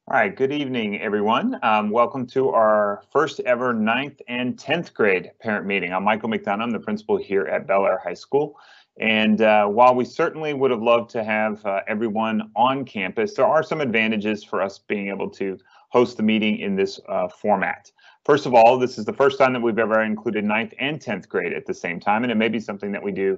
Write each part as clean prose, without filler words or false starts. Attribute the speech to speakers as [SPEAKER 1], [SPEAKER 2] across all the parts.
[SPEAKER 1] All right, good evening, everyone. Welcome to our first ever 9th and 10th grade parent meeting. I'm Michael McDonough. I'm the principal here at Bel Air High School. And while we certainly would have loved to have everyone on campus, there are some advantages for us being able to host the meeting in this format. First of all, this is the first time that we've ever included 9th and 10th grade at the same time, and it may be something that we do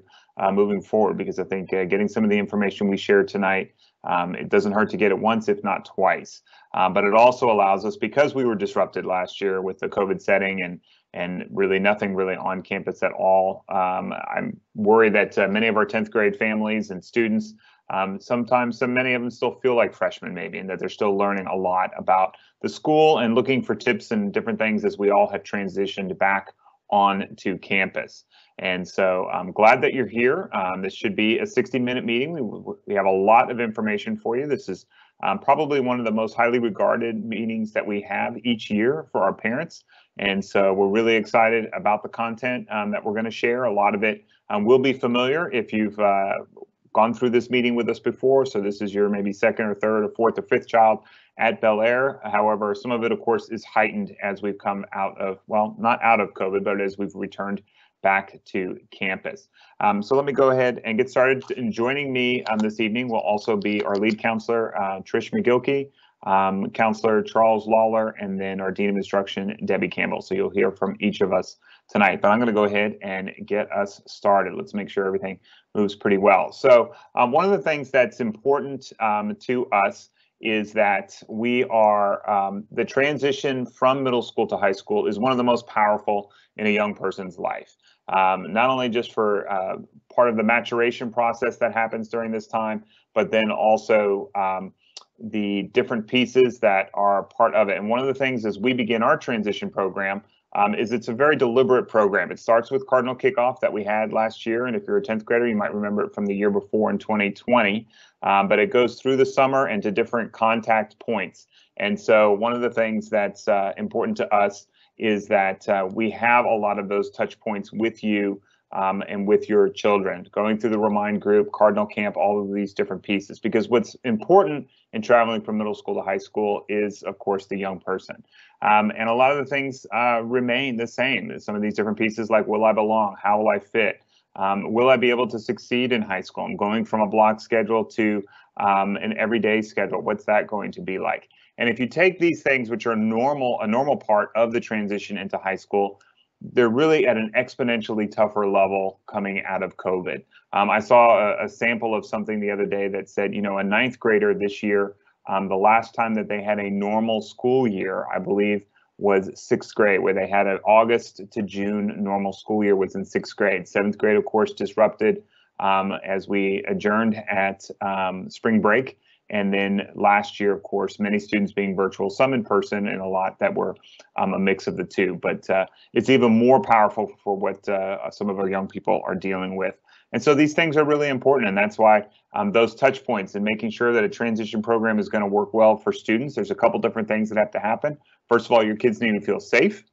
[SPEAKER 1] moving forward, because I think getting some of the information we shared tonight, it doesn't hurt to get it once, if not twice. But it also allows us, because we were disrupted last year with the COVID setting and really nothing really on campus at all. I'm worried that many of our 10th grade families and students, sometimes many of them still feel like freshmen maybe, and that they're still learning a lot about the school and looking for tips and different things as we all have transitioned back onto campus. And so I'm glad that you're here. This should be a 60-minute meeting. We have a lot of information for you. This is probably one of the most highly regarded meetings that we have each year for our parents. And so we're really excited about the content that we're going to share. A lot of it will be familiar if you've gone through this meeting with us before. So this is your maybe second or third or fourth or fifth child at Bel Air. However, some of it, of course, is heightened as we've come out of, well, not out of COVID, but as we've returned back to campus. So let me go ahead and get started. And joining me this evening will also be our lead counselor, Trish McGilkey, Counselor Charles Lawler, and then our Dean of Instruction, Debbie Campbell. So you'll hear from each of us tonight, but I'm going to go ahead and get us started. Let's make sure everything moves pretty well. So one of the things that's important to us is that we are, the transition from middle school to high school is one of the most powerful in a young person's life. Not only just for part of the maturation process that happens during this time, but then also the different pieces that are part of it. And one of the things as we begin our transition program is it's a very deliberate program. It starts with Cardinal Kickoff that we had last year. And if you're a 10th grader, you might remember it from the year before in 2020. But it goes through the summer and to different contact points. And so one of the things that's important to us is that we have a lot of those touch points with you and with your children, going through the Remind group, Cardinal Camp, all of these different pieces. Because what's important in traveling from middle school to high school is, of course, the young person. And a lot of the things remain the same. Some of these different pieces, like will I belong? How will I fit? Will I be able to succeed in high school? I'm going from a block schedule to an everyday schedule. What's that going to be like? And if you take these things, which are a normal part of the transition into high school, they're really at an exponentially tougher level coming out of COVID. I saw a sample of something the other day that said, you know, a 9th grader this year, the last time that they had a normal school year, I believe, was 6th grade, where they had an August to June normal school year was in 6th grade. 7th grade, of course, disrupted as we adjourned at spring break. And then last year, of course, many students being virtual, some in person, and a lot that were a mix of the two. But it's even more powerful for what some of our young people are dealing with. And so these things are really important. And that's why those touch points and making sure that a transition program is going to work well for students. There's a couple different things that have to happen. First of all, your kids need to feel safe.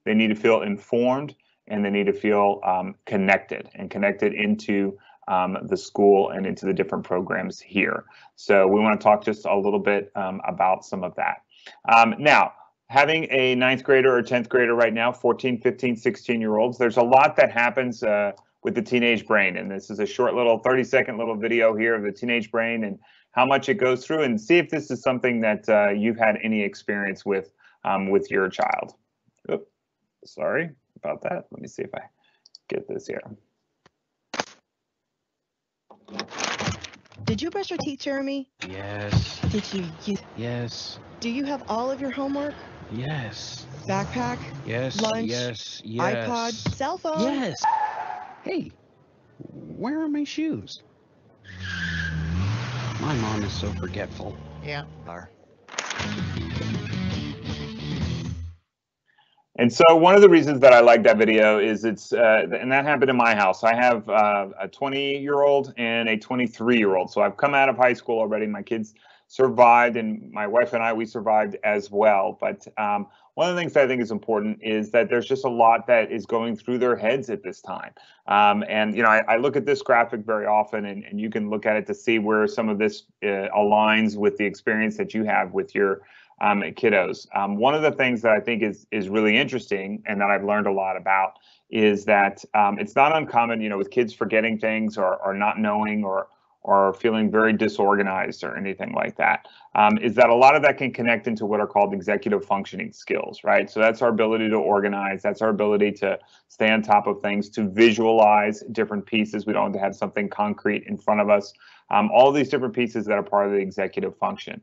[SPEAKER 1] They need to feel informed, and they need to feel connected into the school and into the different programs here. So we want to talk just a little bit about some of that. Now, having a 9th grader or 10th grader right now, 14, 15, 16-year-olds, there's a lot that happens with the teenage brain. And this is a short little 30-second little video here of the teenage brain and how much it goes through, and see if this is something that you've had any experience with your child. Oops, sorry about that. Let me see if I get this here.
[SPEAKER 2] Did you brush your teeth, Jeremy?
[SPEAKER 3] Yes.
[SPEAKER 2] Did you?
[SPEAKER 3] Yes.
[SPEAKER 2] Do you have all of your homework?
[SPEAKER 3] Yes.
[SPEAKER 2] Backpack?
[SPEAKER 3] Yes.
[SPEAKER 2] Lunch?
[SPEAKER 3] Yes.
[SPEAKER 2] iPod? Cell phone?
[SPEAKER 3] Yes. Hey, where are my shoes? My mom is so forgetful.
[SPEAKER 4] Yeah, are.
[SPEAKER 1] And so one of the reasons that I like that video is it's, and that happened in my house. I have a 20-year-old and a 23-year-old. So I've come out of high school already. My kids survived, and my wife and we survived as well. But one of the things that I think is important is that there's just a lot that is going through their heads at this time. And I look at this graphic very often, and you can look at it to see where some of this aligns with the experience that you have with your kiddos. One of the things that I think is really interesting, and that I've learned a lot about, is that it's not uncommon, with kids forgetting things or not knowing or feeling very disorganized or anything like that, is that a lot of that can connect into what are called executive functioning skills, right? So that's our ability to organize, that's our ability to stay on top of things, to visualize different pieces. We don't have to have something concrete in front of us. All these different pieces that are part of the executive function.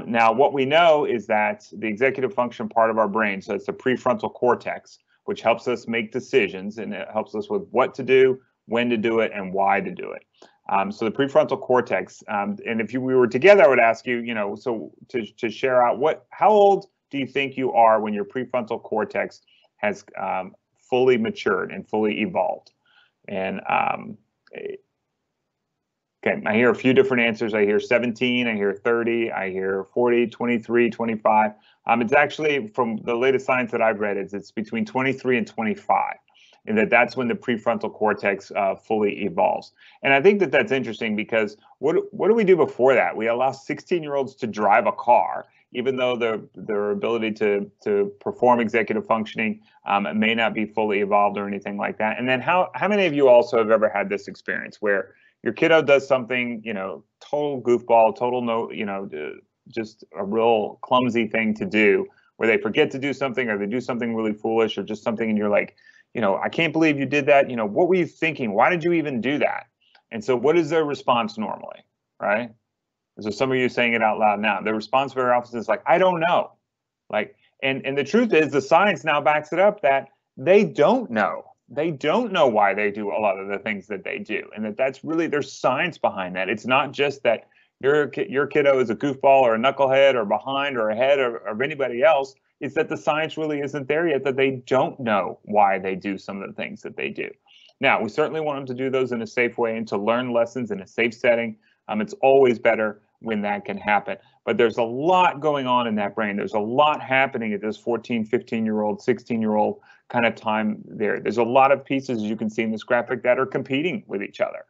[SPEAKER 1] Now, what we know is that the executive function part of our brain, so it's the prefrontal cortex, which helps us make decisions, and it helps us with what to do, when to do it, and why to do it. So the prefrontal cortex, and if we were together, I would ask you, so to share out how old do you think you are when your prefrontal cortex has fully matured and fully evolved? And okay, I hear a few different answers. I hear 17, I hear 30, I hear 40, 23, 25. It's actually, from the latest science that I've read, it's between 23 and 25. And that's when the prefrontal cortex fully evolves. And I think that that's interesting because what do we do before that? We allow 16-year-olds to drive a car, even though their ability to perform executive functioning may not be fully evolved or anything like that. And then how many of you also have ever had this experience where your kiddo does something, total goofball, just a real clumsy thing to do, where they forget to do something, or they do something really foolish, or just something, and you're like, I can't believe you did that. What were you thinking? Why did you even do that? And so what is their response normally, right? So some of you saying it out loud now. The response very often is like, I don't know. And the truth is, the science now backs it up that they don't know. They don't know why they do a lot of the things that they do. And that's really, there's science behind that. It's not just that your kiddo is a goofball or a knucklehead or behind or ahead of anybody else. It's that the science really isn't there yet, that they don't know why they do some of the things that they do. Now, we certainly want them to do those in a safe way and to learn lessons in a safe setting. It's always better when that can happen. But there's a lot going on in that brain. There's a lot happening at this 14, 15-year-old, 16-year-old kind of time there. There's a lot of pieces, as you can see in this graphic, that are competing with each other,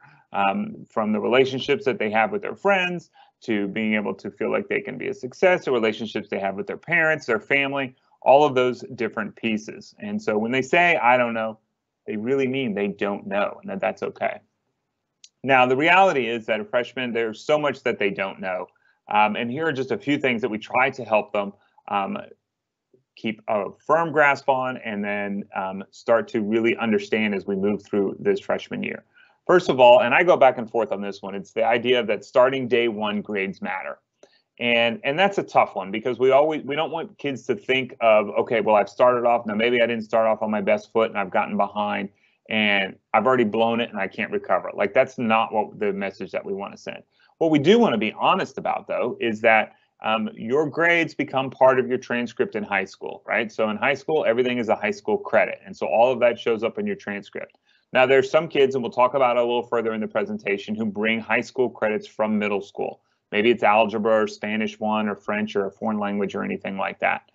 [SPEAKER 1] from the relationships that they have with their friends, to being able to feel like they can be a success, the relationships they have with their parents, their family, all of those different pieces. And so when they say, I don't know, they really mean they don't know, and that's okay. Now, the reality is that a freshman, there's so much that they don't know. And here are just a few things that we try to help them keep a firm grasp on, and then start to really understand as we move through this freshman year. First of all, and I go back and forth on this one, it's the idea that starting day one grades matter. And that's a tough one, because we don't want kids to think of, okay, well, I've started off, now maybe I didn't start off on my best foot and I've gotten behind and I've already blown it and I can't recover. Like, that's not what the message that we want to send. What we do want to be honest about, though, is that your grades become part of your transcript in high school, right? So in high school, everything is a high school credit. And so all of that shows up in your transcript. Now, there's some kids, and we'll talk about it a little further in the presentation, who bring high school credits from middle school. Maybe it's algebra or Spanish 1 or French or a foreign language or anything like that.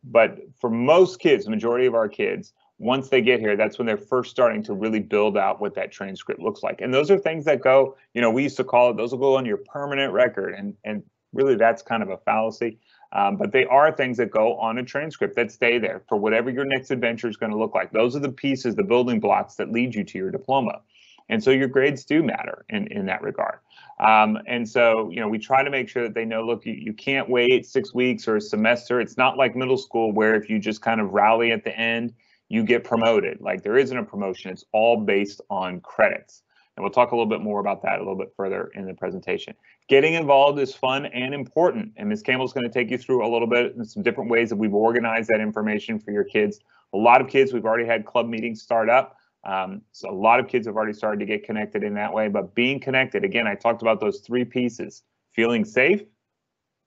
[SPEAKER 1] But for most kids, the majority of our kids, once they get here, that's when they're first starting to really build out what that transcript looks like. And those are things that go, we used to call it, those will go on your permanent record. And really, that's kind of a fallacy. But they are things that go on a transcript that stay there for whatever your next adventure is going to look like. Those are the pieces, the building blocks that lead you to your diploma. And so your grades do matter in that regard. And so, we try to make sure that they know, look, you can't wait 6 weeks or a semester. It's not like middle school, where if you just kind of rally at the end, you get promoted. Like, there isn't a promotion. It's all based on credits. And we'll talk a little bit more about that a little bit further in the presentation. Getting involved is fun and important. And Ms. Campbell's going to take you through a little bit and some different ways that we've organized that information for your kids. A lot of kids, we've already had club meetings start up. So a lot of kids have already started to get connected in that way. But being connected, again, I talked about those three pieces: feeling safe,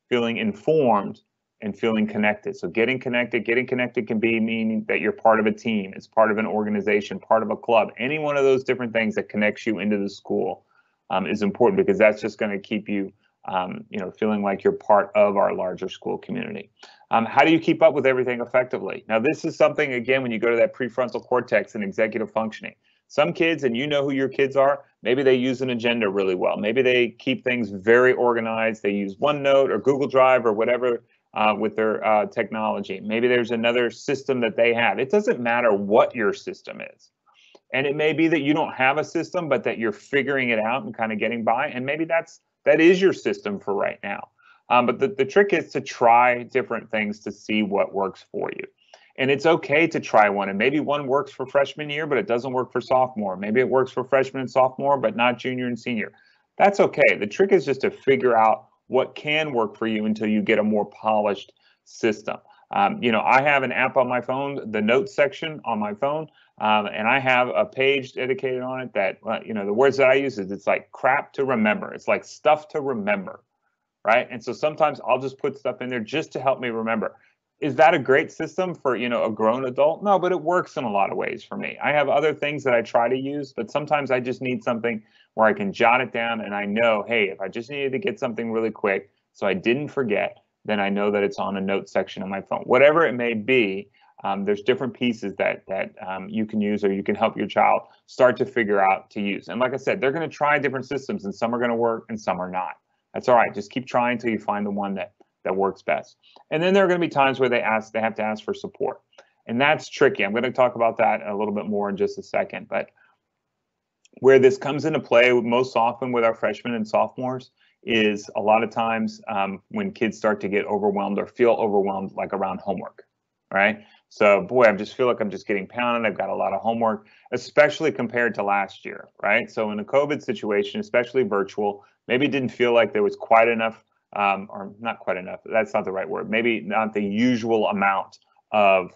[SPEAKER 1] feeling informed, and feeling connected. So getting connected can be meaning that you're part of a team, it's part of an organization, part of a club. Any one of those different things that connects you into the school is important, because that's just going to keep you feeling like you're part of our larger school community. How do you keep up with everything effectively? Now, this is something, again, when you go to that prefrontal cortex and executive functioning. Some kids, and you know who your kids are, maybe they use an agenda really well. Maybe they keep things very organized. They use OneNote or Google Drive or whatever with their technology. Maybe there's another system that they have. It doesn't matter what your system is. And it may be that you don't have a system, but that you're figuring it out and kind of getting by. And maybe that is your system for right now. But the trick is to try different things to see what works for you. And it's okay to try one. And maybe one works for freshman year, but it doesn't work for sophomore. Maybe it works for freshman and sophomore, but not junior and senior. That's okay. The trick is just to figure out what can work for you until you get a more polished system. I have an app on my phone, the notes section on my phone, and I have a page dedicated on it that, the words that I use is it's like crap to remember. It's like stuff to remember, right? And so sometimes I'll just put stuff in there just to help me remember. Is that a great system for, a grown adult? No, but it works in a lot of ways for me. I have other things that I try to use, but sometimes I just need something where I can jot it down and I know, hey, if I just needed to get something really quick so I didn't forget, then I know that it's on a note section on my phone. Whatever it may be, there's different pieces that you can use or you can help your child start to figure out to use. And like I said, they're going to try different systems and some are going to work and some are not. That's all right. Just keep trying until you find the one that works best. And then there are going to be times where they have to ask for support. And that's tricky. I'm going to talk about that a little bit more in just a second. But where this comes into play most often with our freshmen and sophomores is a lot of times when kids start to get overwhelmed or feel overwhelmed, like around homework, right? So, boy, I just feel like I'm just getting pounded. I've got a lot of homework, especially compared to last year, right? So in a COVID situation, especially virtual, maybe it didn't feel like there was quite enough or not quite enough. That's not the right word. Maybe not the usual amount of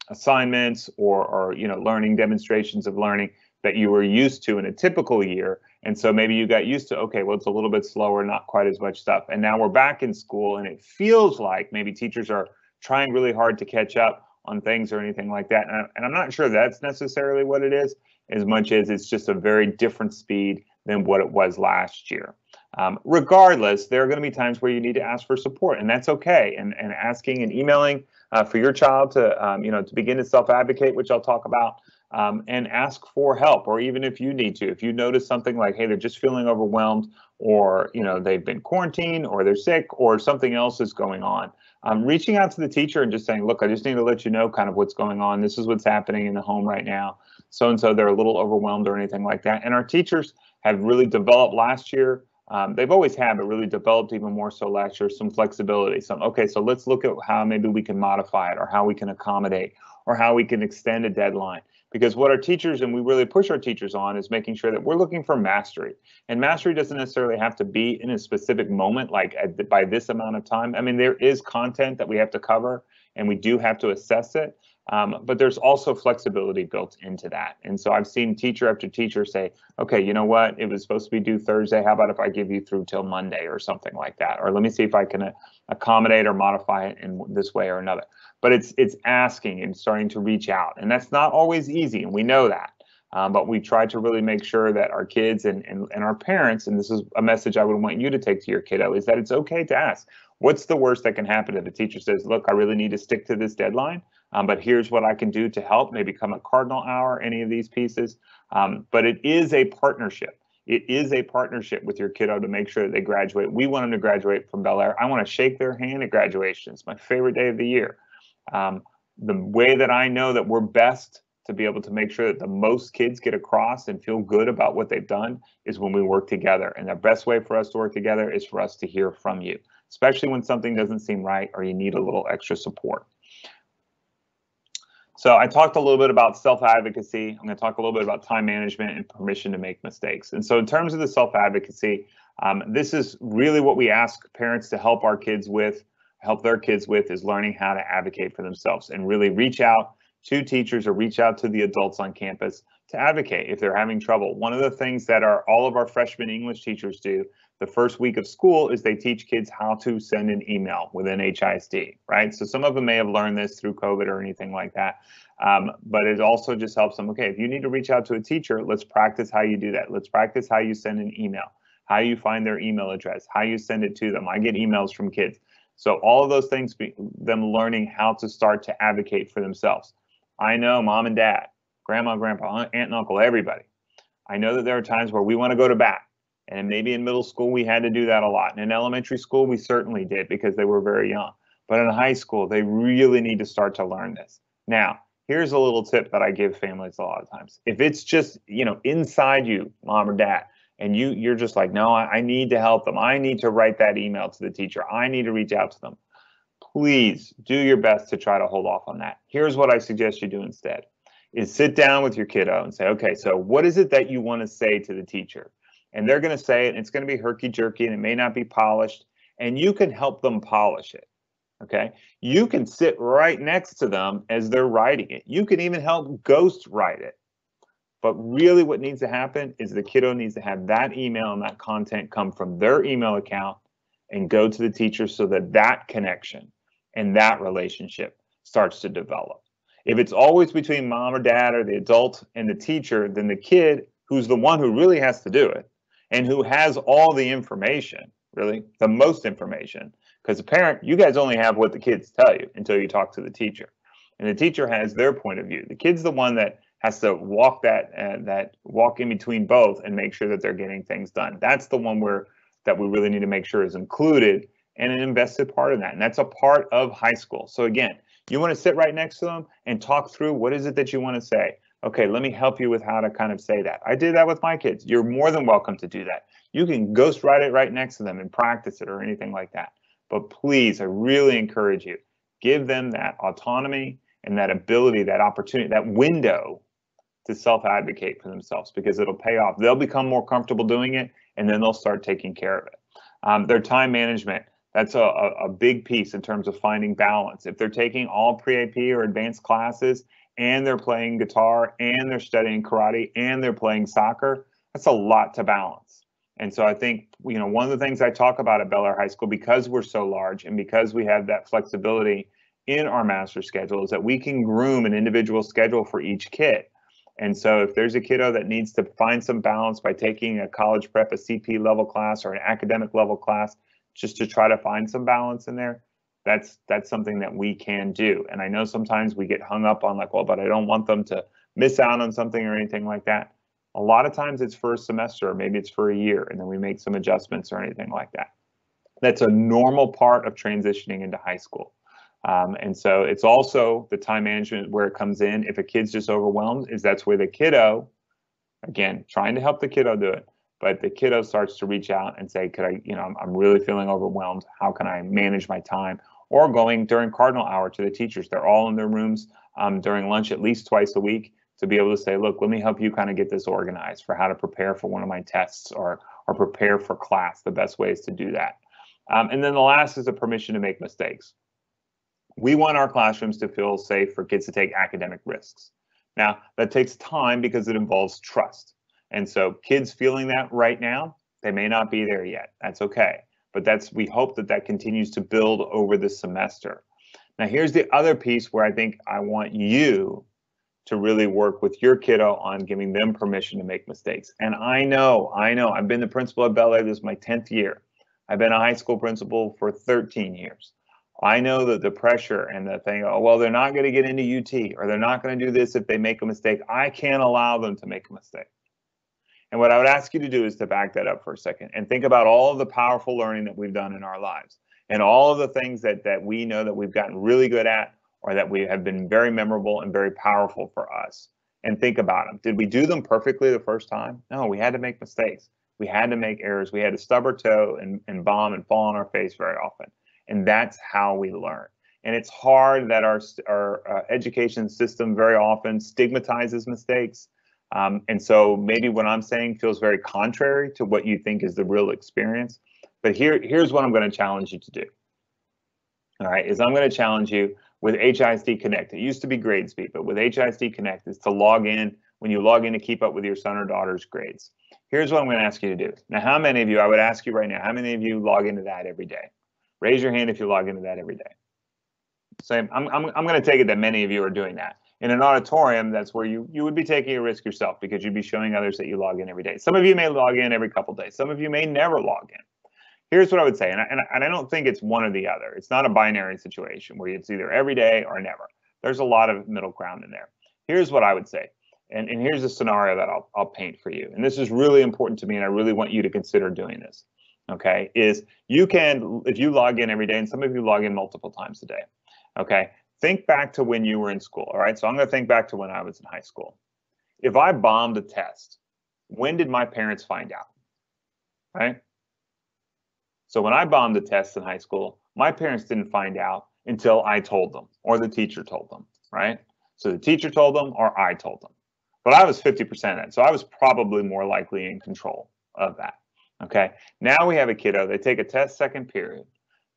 [SPEAKER 1] assignments or learning demonstrations of learning that you were used to in a typical year. And so maybe you got used to, okay, well, it's a little bit slower, not quite as much stuff. And now we're back in school and it feels like maybe teachers are trying really hard to catch up on things or anything like that. And I'm not sure that's necessarily what it is, as much as it's just a very different speed than what it was last year. Regardless, there are going to be times where you need to ask for support, and that's okay. And asking and emailing for your child to to begin to self-advocate, which I'll talk about, and ask for help, or even if you need to, if you notice something like, hey, they're just feeling overwhelmed, or they've been quarantined, or they're sick, or something else is going on. Reaching out to the teacher and just saying, look, I just need to let you know kind of what's going on. This is what's happening in the home right now. So-and-so, they're a little overwhelmed or anything like that. And our teachers have really developed last year. They've always had, but really developed even more so last year, some flexibility. Okay, so let's look at how maybe we can modify it or how we can accommodate or how we can extend a deadline. Because what our teachers, and we really push our teachers on, is making sure that we're looking for mastery. And mastery doesn't necessarily have to be in a specific moment, like by this amount of time. I mean, there is content that we have to cover and we do have to assess it. But there's also flexibility built into that. And so I've seen teacher after teacher say, okay, you know what? It was supposed to be due Thursday. How about if I give you through till Monday or something like that? Or let me see if I can accommodate or modify it in this way or another. But it's asking and starting to reach out. And that's not always easy. And we know that. But we try to really make sure that our kids and our parents, and this is a message I would want you to take to your kiddo, is that it's okay to ask. What's the worst that can happen if a teacher says, look, I really need to stick to this deadline, but here's what I can do to help, maybe come a Cardinal hour, any of these pieces. But it is a partnership. It is a partnership with your kiddo to make sure that they graduate. We want them to graduate from Bel Air. I want to shake their hand at graduation. It's my favorite day of the year. The way that I know that we're best to be able to make sure that the most kids get across and feel good about what they've done is when we work together. And the best way for us to work together is for us to hear from you, especially when something doesn't seem right or you need a little extra support. So I talked a little bit about self-advocacy. I'm going to talk a little bit about time management and permission to make mistakes. And so in terms of the self-advocacy, this is really what we ask parents to help their kids with, is learning how to advocate for themselves and really reach out to teachers or reach out to the adults on campus to advocate if they're having trouble. One of the things that all of our freshman English teachers do the first week of school is they teach kids how to send an email within HISD, right? So some of them may have learned this through COVID or anything like that, but it also just helps them, okay, if you need to reach out to a teacher, let's practice how you do that. Let's practice how you send an email. how you find their email address, how you send it to them. I get emails from kids. So all of those things, them learning how to start to advocate for themselves. I know mom and dad, grandma, grandpa, aunt and uncle, everybody. I know that there are times where we want to go to bat. And maybe in middle school, we had to do that a lot. And in elementary school, we certainly did because they were very young. But in high school, they really need to start to learn this. Now, here's a little tip that I give families a lot of times. If it's just, inside you, mom or dad, and you're just like, no, I need to help them. I need to write that email to the teacher. I need to reach out to them. Please do your best to try to hold off on that. Here's what I suggest you do instead, is sit down with your kiddo and say, okay, so what is it that you want to say to the teacher? And they're going to say it, and it's going to be herky-jerky, and it may not be polished, and you can help them polish it, okay? You can sit right next to them as they're writing it. You can even help ghost write it. But really what needs to happen is the kiddo needs to have that email and that content come from their email account and go to the teacher so that that connection and that relationship starts to develop. If it's always between mom or dad or the adult and the teacher, then the kid, who's the one who really has to do it, and who has all the information, really, the most information, because a parent, you guys only have what the kids tell you until you talk to the teacher. And the teacher has their point of view. The kid's the one that has to walk that walk in between both and make sure that they're getting things done. That's the one that we really need to make sure is included and an invested part in that. And that's a part of high school. So again, you want to sit right next to them and talk through what is it that you want to say. Okay, let me help you with how to kind of say that. I did that with my kids. You're more than welcome to do that. You can ghostwrite it right next to them and practice it or anything like that. But please, I really encourage you, give them that autonomy and that ability, that opportunity, that window to self-advocate for themselves, because it'll pay off. They'll become more comfortable doing it, and then they'll start taking care of it. Their time management, that's a big piece in terms of finding balance. If they're taking all pre-AP or advanced classes, and they're playing guitar, and they're studying karate, and they're playing soccer, that's a lot to balance. And so I think, one of the things I talk about at Bel Air High School, because we're so large and because we have that flexibility in our master schedule, is that we can groom an individual schedule for each kid. And so if there's a kiddo that needs to find some balance by taking a college prep, a CP level class, or an academic level class, just to try to find some balance in there, that's something that we can do. And I know sometimes we get hung up on like, well, but I don't want them to miss out on something or anything like that. A lot of times it's for a semester, or maybe it's for a year, and then we make some adjustments or anything like that. That's a normal part of transitioning into high school. And so it's also the time management where it comes in. If a kid's just overwhelmed, that's where the kiddo, again, trying to help the kiddo do it, but the kiddo starts to reach out and say, I'm really feeling overwhelmed. How can I manage my time? Or going during Cardinal hour to the teachers. They're all in their rooms during lunch at least twice a week to be able to say, look, let me help you kind of get this organized for how to prepare for one of my tests or prepare for class, the best ways to do that. And then the last is a permission to make mistakes. We want our classrooms to feel safe for kids to take academic risks. Now, that takes time because it involves trust. And so kids feeling that right now, they may not be there yet. That's okay. But we hope that continues to build over the semester. Now, here's the other piece where I think I want you to really work with your kiddo on giving them permission to make mistakes. And I know, I've been the principal at Bel Air. This is my 10th year. I've been a high school principal for 13 years. I know that the pressure and the thing, oh, well, they're not going to get into UT, or they're not going to do this if they make a mistake. I can't allow them to make a mistake. And what I would ask you to do is to back that up for a second and think about all of the powerful learning that we've done in our lives and all of the things that we know that we've gotten really good at, or that we have been very memorable and very powerful for us. And think about them. Did we do them perfectly the first time? No, we had to make mistakes. We had to make errors. We had to stub our toe and bomb and fall on our face very often. And that's how we learn. And it's hard that our education system very often stigmatizes mistakes. And so maybe what I'm saying feels very contrary to what you think is the real experience. But here's what I'm going to challenge you to do. All right, is I'm going to challenge you with HISD Connect. It used to be GradesBeat, but with HISD Connect is to log in when you log in to keep up with your son or daughter's grades. Here's what I'm going to ask you to do. Now, how many of you, I would ask you right now, how many of you log into that every day? Raise your hand if you log into that every day. So I'm going to take it that many of you are doing that. In an auditorium, that's where you would be taking a risk yourself because you'd be showing others that you log in every day. Some of you may log in every couple days. Some of you may never log in. Here's what I would say, and I don't think it's one or the other. It's not a binary situation where it's either every day or never. There's a lot of middle ground in there. Here's what I would say, and here's a scenario that I'll paint for you. And this is really important to me, and I really want you to consider doing this. Okay, is you can, if you log in every day, and some of you log in multiple times a day. Okay, think back to when you were in school. All right, so I'm going to think back to when I was in high school. If I bombed a test, when did my parents find out? Right? So when I bombed a test in high school, my parents didn't find out until I told them or the teacher told them, right? So the teacher told them or I told them. But I was 50% of that, so I was probably more likely in control of that. Okay, now we have a kiddo, they take a test second period.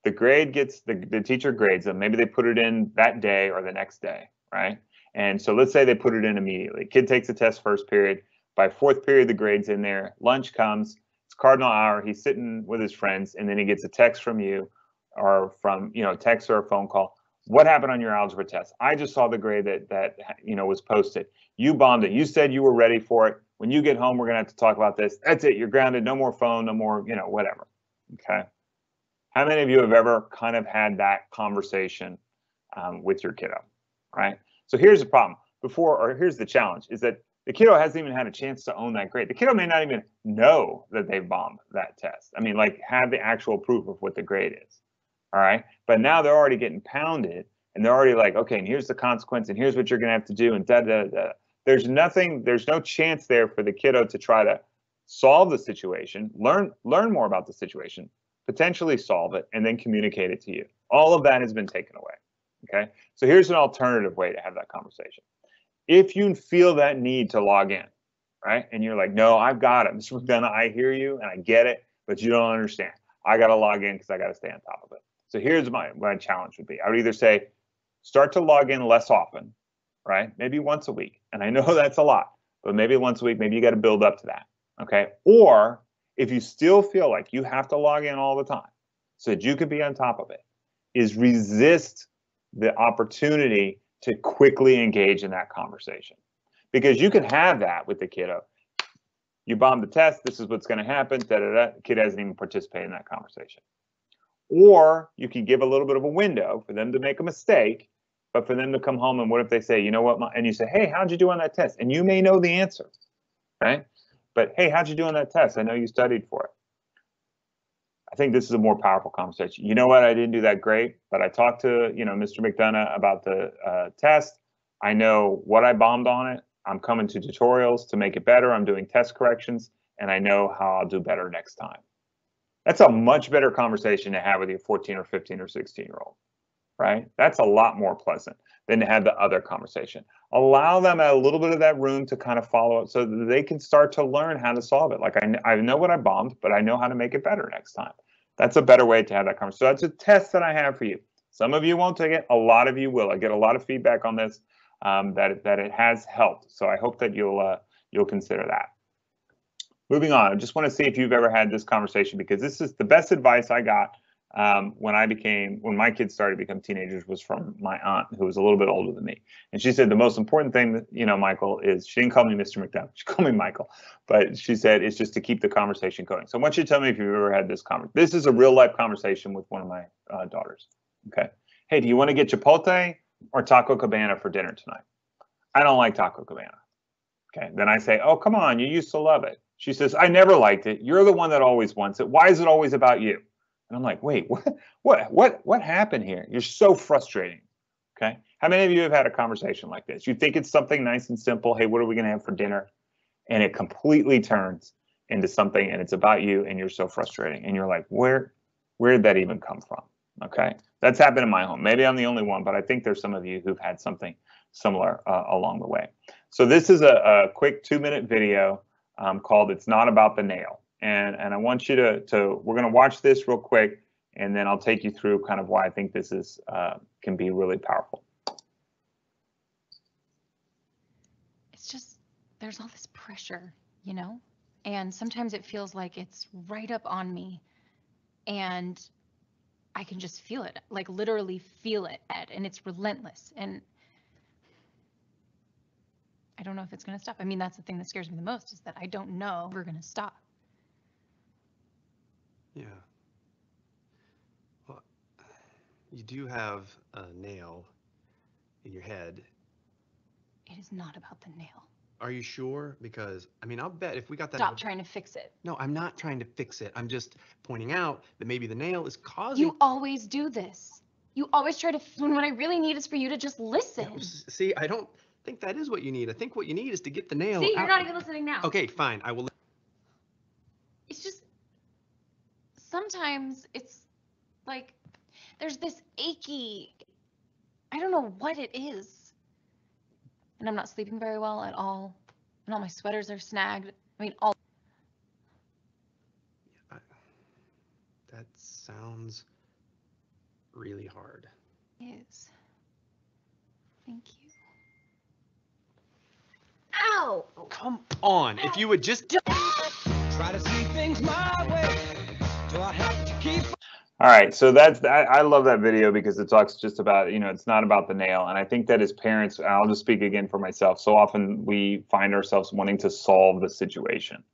[SPEAKER 1] The grade gets, the teacher grades them. Maybe they put it in that day or the next day, right? And so let's say they put it in immediately. Kid takes the test first period. By fourth period, the grade's in there. Lunch comes. It's cardinal hour. He's sitting with his friends, and then he gets a text from you or from, text or a phone call. What happened on your algebra test? I just saw the grade that was posted. You bombed it. You said you were ready for it. When you get home, we're going to have to talk about this. That's it. You're grounded. No more phone. No more, whatever. Okay. How many of you have ever kind of had that conversation with your kiddo, right? So here's the problem. Here's the challenge, is that the kiddo hasn't even had a chance to own that grade. The kiddo may not even know that they bombed that test. I mean, like, have the actual proof of what the grade is, all right? But now they're already getting pounded, and they're already like, okay, and here's the consequence, and here's what you're gonna have to do, and da-da-da. There's no chance there for the kiddo to try to solve the situation, learn more about the situation, potentially solve it, and then communicate it to you. All of that has been taken away, okay? So here's an alternative way to have that conversation. If you feel that need to log in, right, and you're like, no, I've got it, Mr. McDonough, I hear you, and I get it, but you don't understand. I got to log in because I got to stay on top of it. So here's my challenge would be. I would either say, start to log in less often, right? Maybe once a week. And I know that's a lot, but maybe once a week, maybe you got to build up to that, okay? Or if you still feel like you have to log in all the time so that you could be on top of it, is resist the opportunity to quickly engage in that conversation. Because you can have that with the kiddo. You bombed the test, this is what's going to happen, da-da-da. The kid hasn't even participated in that conversation. Or you can give a little bit of a window for them to make a mistake, but for them to come home and what if they say, you know what, and you say, hey, how'd you do on that test? And you may know the answer, right? But hey, how'd you do on that test? I know you studied for it. I think this is a more powerful conversation. You know what? I didn't do that great, but I talked to Mr. McDonough about the test. I know what I bombed on it. I'm coming to tutorials to make it better. I'm doing test corrections, and I know how I'll do better next time. That's a much better conversation to have with your 14 or 15 or 16-year-old, right? That's a lot more pleasant than to have the other conversation. Allow them a little bit of that room to kind of follow up so that they can start to learn how to solve it. Like, I know what I bombed, but I know how to make it better next time. That's a better way to have that conversation. So that's a test that I have for you. Some of you won't take it. A lot of you will. I get a lot of feedback on this, that it has helped. So I hope that you'll consider that. Moving on, I just want to see if you've ever had this conversation, because this is the best advice I got when my kids started to become teenagers was from my aunt, who was a little bit older than me. And she said the most important thing that, Michael, is, she didn't call me Mr. McDonough, she called me Michael, but she said it's just to keep the conversation going. So I want you to tell me if you've ever had this conversation. This is a real life conversation with one of my daughters. Okay. Hey, do you want to get Chipotle or Taco Cabana for dinner tonight? I don't like Taco Cabana. Okay. Then I say, oh, come on, you used to love it. She says, I never liked it. You're the one that always wants it. Why is it always about you? And I'm like, wait, what happened here? You're so frustrating. Okay. How many of you have had a conversation like this? You think it's something nice and simple. Hey, what are we going to have for dinner? And it completely turns into something, and it's about you, and you're so frustrating. And you're like, where did that even come from? Okay. That's happened in my home. Maybe I'm the only one, but I think there's some of you who've had something similar along the way. So this is a quick 2-minute video called It's Not About the Nail. And I want you we're going to watch this real quick, and then I'll take you through kind of why I think this is can be really powerful.
[SPEAKER 4] It's just, there's all this pressure, and sometimes it feels like it's right up on me, and I can just feel it, like literally feel it, Ed, and it's relentless. And I don't know if it's going to stop. I mean, that's the thing that scares me the most, is that I don't know if we're going to stop.
[SPEAKER 5] Yeah. Well, you do have a nail in your head.
[SPEAKER 4] It is not about the nail.
[SPEAKER 5] Are you sure? Because, I mean, I'll bet if we got that.
[SPEAKER 4] Stop trying to fix it.
[SPEAKER 5] No, I'm not trying to fix it. I'm just pointing out that maybe the nail is causing.
[SPEAKER 4] You always do this. You always try to, when what I really need is for you to just listen.
[SPEAKER 5] Yeah, see, I don't think that is what you need. I think what you need is to get the nail
[SPEAKER 4] See,
[SPEAKER 5] out.
[SPEAKER 4] you're not even listening now.
[SPEAKER 5] Okay, fine. I will.
[SPEAKER 4] It's just, sometimes it's like, there's this achy, I don't know what it is. And I'm not sleeping very well at all. And all my sweaters are snagged. I mean, all.
[SPEAKER 5] That sounds really hard.
[SPEAKER 4] It is. Thank you. Ow!
[SPEAKER 5] Oh, come on. If you would just.
[SPEAKER 6] Try to see things my way. Do I have to keep?
[SPEAKER 1] All right, so I love that video because it talks just about, it's not about the nail. And I think that as parents, I'll just speak again for myself, so often we find ourselves wanting to solve the situation.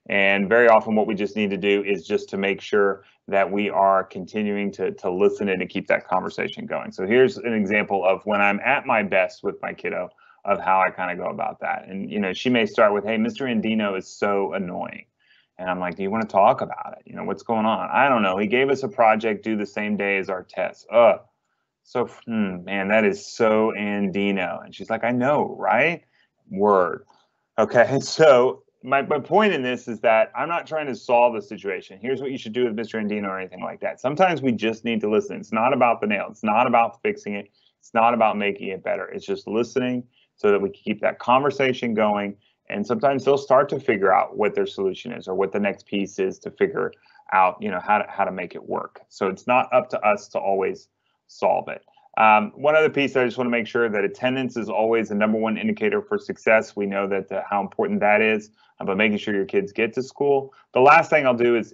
[SPEAKER 1] And very often what we just need to do is just to make sure that we are continuing to listen in and keep that conversation going. So here's an example of when I'm at my best with my kiddo of how I kind of go about that. And, she may start with, hey, Mr. Andino is so annoying. And I'm like, do you want to talk about it? What's going on? I don't know. He gave us a project due the same day as our test. So, man, that is so Andino. And she's like, I know, right? Word. Okay, so my point in this is that I'm not trying to solve the situation. Here's what you should do with Mr. Andino or anything like that. Sometimes we just need to listen. It's not about the nail. It's not about fixing it. It's not about making it better. It's just listening so that we can keep that conversation going. And sometimes they'll start to figure out what their solution is or what the next piece is to figure out, how to make it work. So it's not up to us to always solve it. One other piece, I just want to make sure that attendance is always the #1 indicator for success. We know that how important that is, but making sure your kids get to school. The last thing I'll do is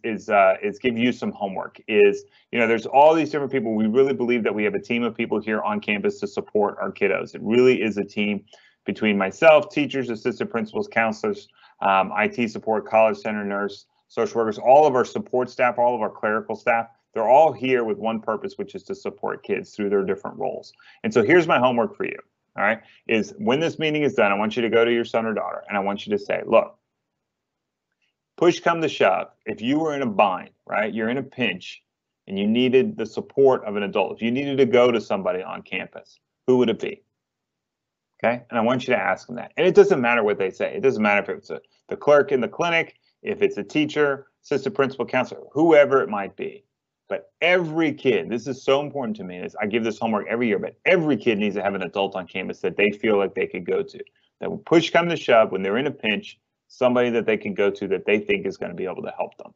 [SPEAKER 1] give you some homework. There's all these different people. We really believe that we have a team of people here on campus to support our kiddos. It really is a team between myself, teachers, assistant principals, counselors, IT support, college center nurse, social workers, all of our support staff, all of our clerical staff. They're all here with one purpose, which is to support kids through their different roles. And so here's my homework for you, all right, is when this meeting is done, I want you to go to your son or daughter, and I want you to say, look, push come to shove, if you were in a bind, right, you're in a pinch, and you needed the support of an adult, if you needed to go to somebody on campus, who would it be? Okay, and I want you to ask them that. And it doesn't matter what they say. It doesn't matter if it's the clerk in the clinic, if it's a teacher, assistant principal, counselor, whoever it might be. But every kid, this is so important to me, I give this homework every year, but every kid needs to have an adult on campus that they feel like they could go to. That when push come to shove, when they're in a pinch, somebody that they can go to that they think is going to be able to help them.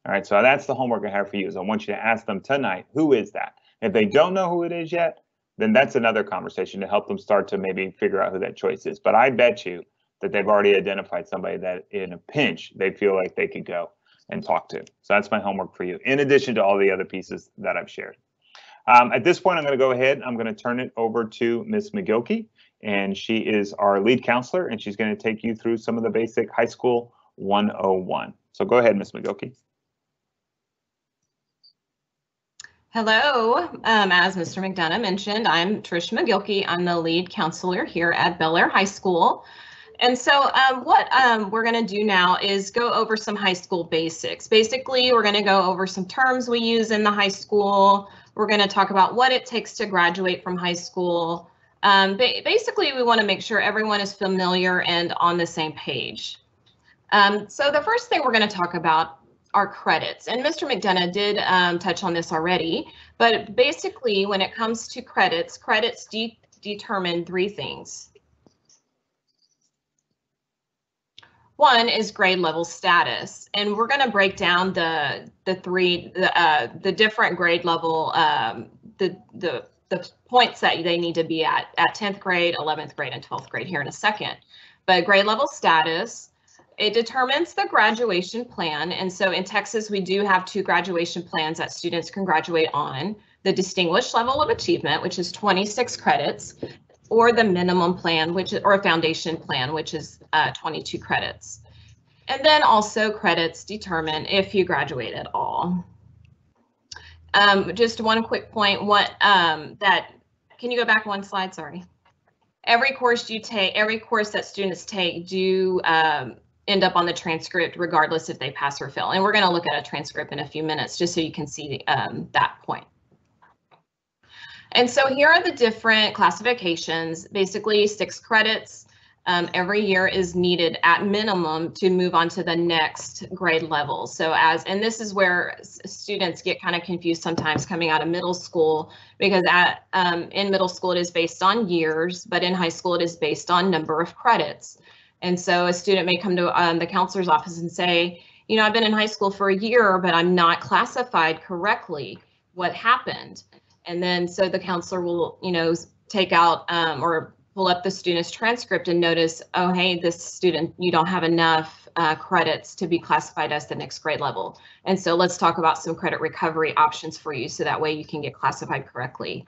[SPEAKER 1] All right, so that's the homework I have for you, is I want you to ask them tonight, who is that? If they don't know who it is yet, then that's another conversation to help them start to maybe figure out who that choice is. But I bet you that they've already identified somebody that in a pinch, they feel like they could go and talk to. So that's my homework for you, in addition to all the other pieces that I've shared. At this point, I'm going to go ahead. I'm going to turn it over to Ms. McGilkey, and she is our lead counselor, and she's going to take you through some of the basic high school 101. So go ahead, Ms. McGilkey.
[SPEAKER 7] Hello, as Mr. McDonough mentioned, I'm Trish McGilkey. I'm the lead counselor here at Bel Air High School. And so what we're going to do now is go over some high school basics. Basically, we're going to go over some terms we use in the high school. We're going to talk about what it takes to graduate from high school. Basically, we want to make sure everyone is familiar and on the same page. So the first thing we're going to talk about are credits. And Mr. McDonough did touch on this already, but basically when it comes to credits determine 3 things. One is grade level status, and we're going to break down the different grade level, the points that they need to be at 10th grade, 11th grade, and 12th grade here in a second. But grade level status, it determines the graduation plan. And so in Texas, we do have 2 graduation plans that students can graduate on. The distinguished level of achievement, which is 26 credits. or the minimum plan, which is, or a foundation plan, which is 22 credits. And then also credits determine if you graduate at all. Just one quick point, can you go back one slide, sorry. Every course you take, every course that students take do end up on the transcript regardless if they pass or fail. And we're gonna look at a transcript in a few minutes just so you can see that point. And so here are the different classifications, basically 6 credits every year is needed at minimum to move on to the next grade level. So and this is where students get kind of confused sometimes coming out of middle school, because in middle school it is based on years, but in high school it is based on number of credits. And so a student may come to the counselor's office and say, you know, I've been in high school for a year, but I'm not classified correctly. What happened? And then so the counselor will, you know, take out or pull up the student's transcript and notice, oh, hey, this student, you don't have enough credits to be classified as the next grade level. And so let's talk about some credit recovery options for you so that way you can get classified correctly.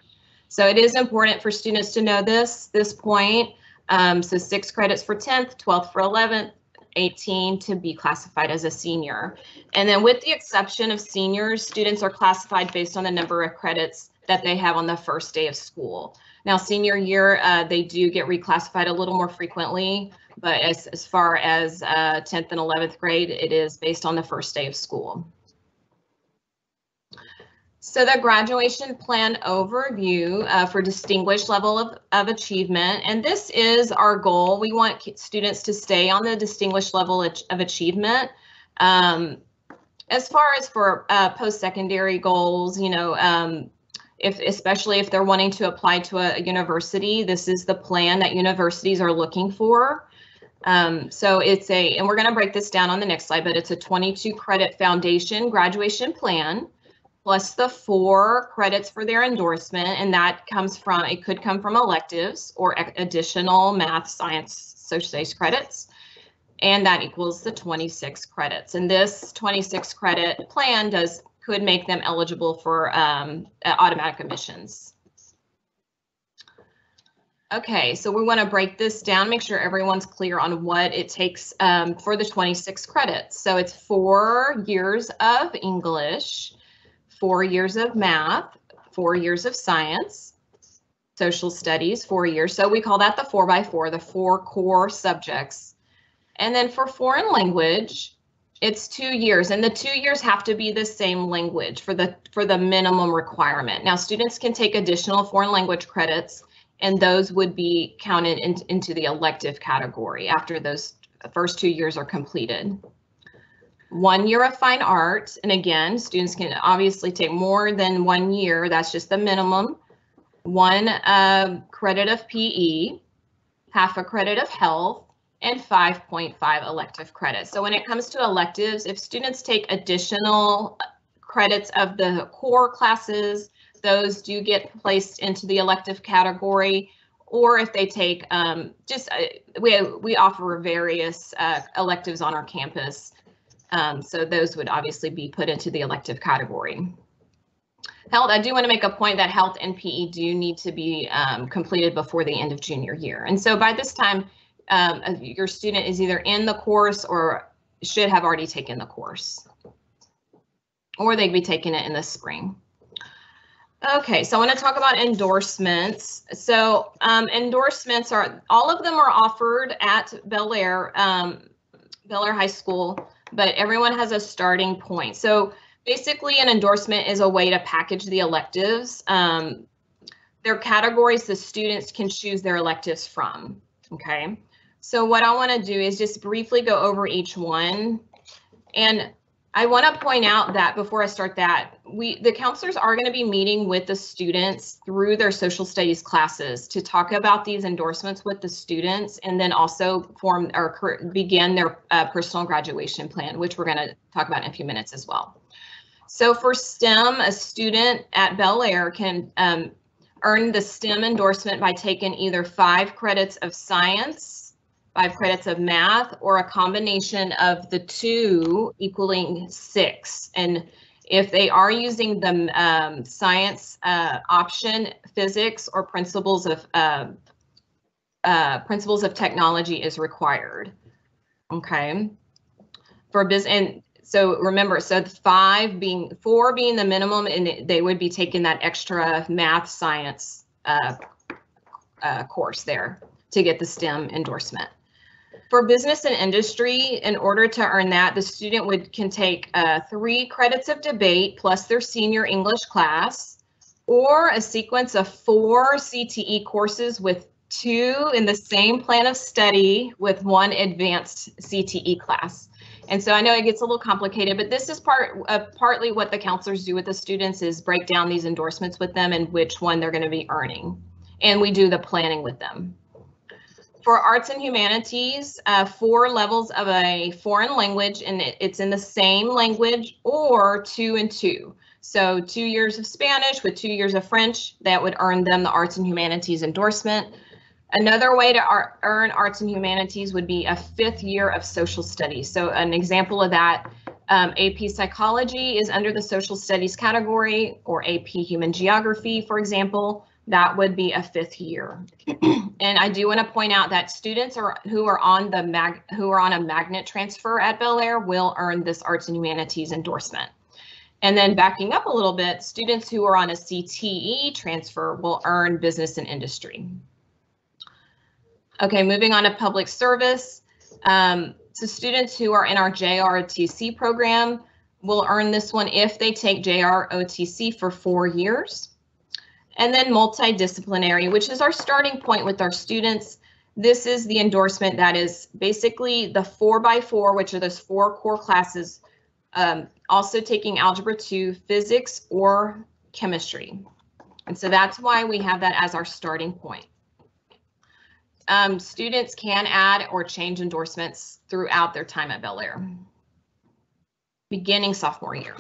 [SPEAKER 7] So it is important for students to know this point. So 6 credits for 10th, 12th for 11th, 18 to be classified as a senior. And then with the exception of seniors, students are classified based on the number of credits that they have on the first day of school. Now, senior year, they do get reclassified a little more frequently, but as far as 10th and 11th grade, it is based on the first day of school. So the graduation plan overview for distinguished level of achievement, and this is our goal. We want students to stay on the distinguished level of achievement. As far as for post-secondary goals, you know, especially if they're wanting to apply to a university, this is the plan that universities are looking for. So it's and we're going to break this down on the next slide, but it's a 22 credit foundation graduation plan plus the 4 credits for their endorsement. And that comes from, it could come from electives or additional math, science, social studies credits. And that equals the 26 credits. And this 26 credit plan could make them eligible for automatic admissions. Okay, so we want to break this down, make sure everyone's clear on what it takes for the 26 credits. So it's 4 years of English, 4 years of math, 4 years of science, social studies, 4 years. So we call that the 4x4, the 4 core subjects. And then for foreign language, it's 2 years, and the 2 years have to be the same language for the minimum requirement. Now, students can take additional foreign language credits, and those would be counted into the elective category after those first 2 years are completed. 1 year of fine art, and again, students can obviously take more than 1 year. That's just the minimum. 1 credit of PE, half a credit of health, and 5.5 elective credits. So when it comes to electives, if students take additional credits of the core classes, those do get placed into the elective category, or if they take we offer various electives on our campus. So those would obviously be put into the elective category. Health, I do want to make a point that health and PE do need to be completed before the end of junior year. And so by this time, your student is either in the course or should have already taken the course, or they'd be taking it in the spring. Okay, so I want to talk about endorsements. So endorsements all of them are offered at Bel Air High School, but everyone has a starting point. So basically an endorsement is a way to package the electives. They're categories the students can choose their electives from, okay? So what I want to do is just briefly go over each one. And I want to point out that before I start that, the counselors are going to be meeting with the students through their social studies classes to talk about these endorsements with the students, and then also form or begin their personal graduation plan, which we're going to talk about in a few minutes as well. So for STEM, a student at Bel Air can earn the STEM endorsement by taking either 5 credits of science, 5 credits of math, or a combination of the 2 equaling 6. And if they are using the science option, physics or principles of principles of technology is required. Okay. For business, and so remember, so 4 being the minimum, and they would be taking that extra math science course there to get the STEM endorsement. For business and industry, in order to earn that, the student can take 3 credits of debate plus their senior English class, or a sequence of 4 CTE courses with 2 in the same plan of study with 1 advanced CTE class. And so I know it gets a little complicated, but this is partly what the counselors do with the students, is break down these endorsements with them and which one they're going to be earning. And we do the planning with them. For arts and humanities, 4 levels of a foreign language, and it's in the same language, or 2 and 2. So 2 years of Spanish with 2 years of French, that would earn them the arts and humanities endorsement. Another way to earn arts and humanities would be a 5th year of social studies. So an example of that, AP psychology is under the social studies category, or AP human geography, for example. That would be a 5th year. And I do want to point out that students who are on a magnet transfer at Bel Air will earn this arts and humanities endorsement. And then backing up a little bit, students who are on a CTE transfer will earn business and industry. Okay, moving on to public service. So students who are in our JROTC program will earn this one if they take JROTC for 4 years. And then multidisciplinary, which is our starting point with our students. This is the endorsement that is basically the 4x4, which are those 4 core classes, also taking Algebra 2, physics, or chemistry. And so that's why we have that as our starting point. Students can add or change endorsements throughout their time at Bel Air, beginning sophomore year.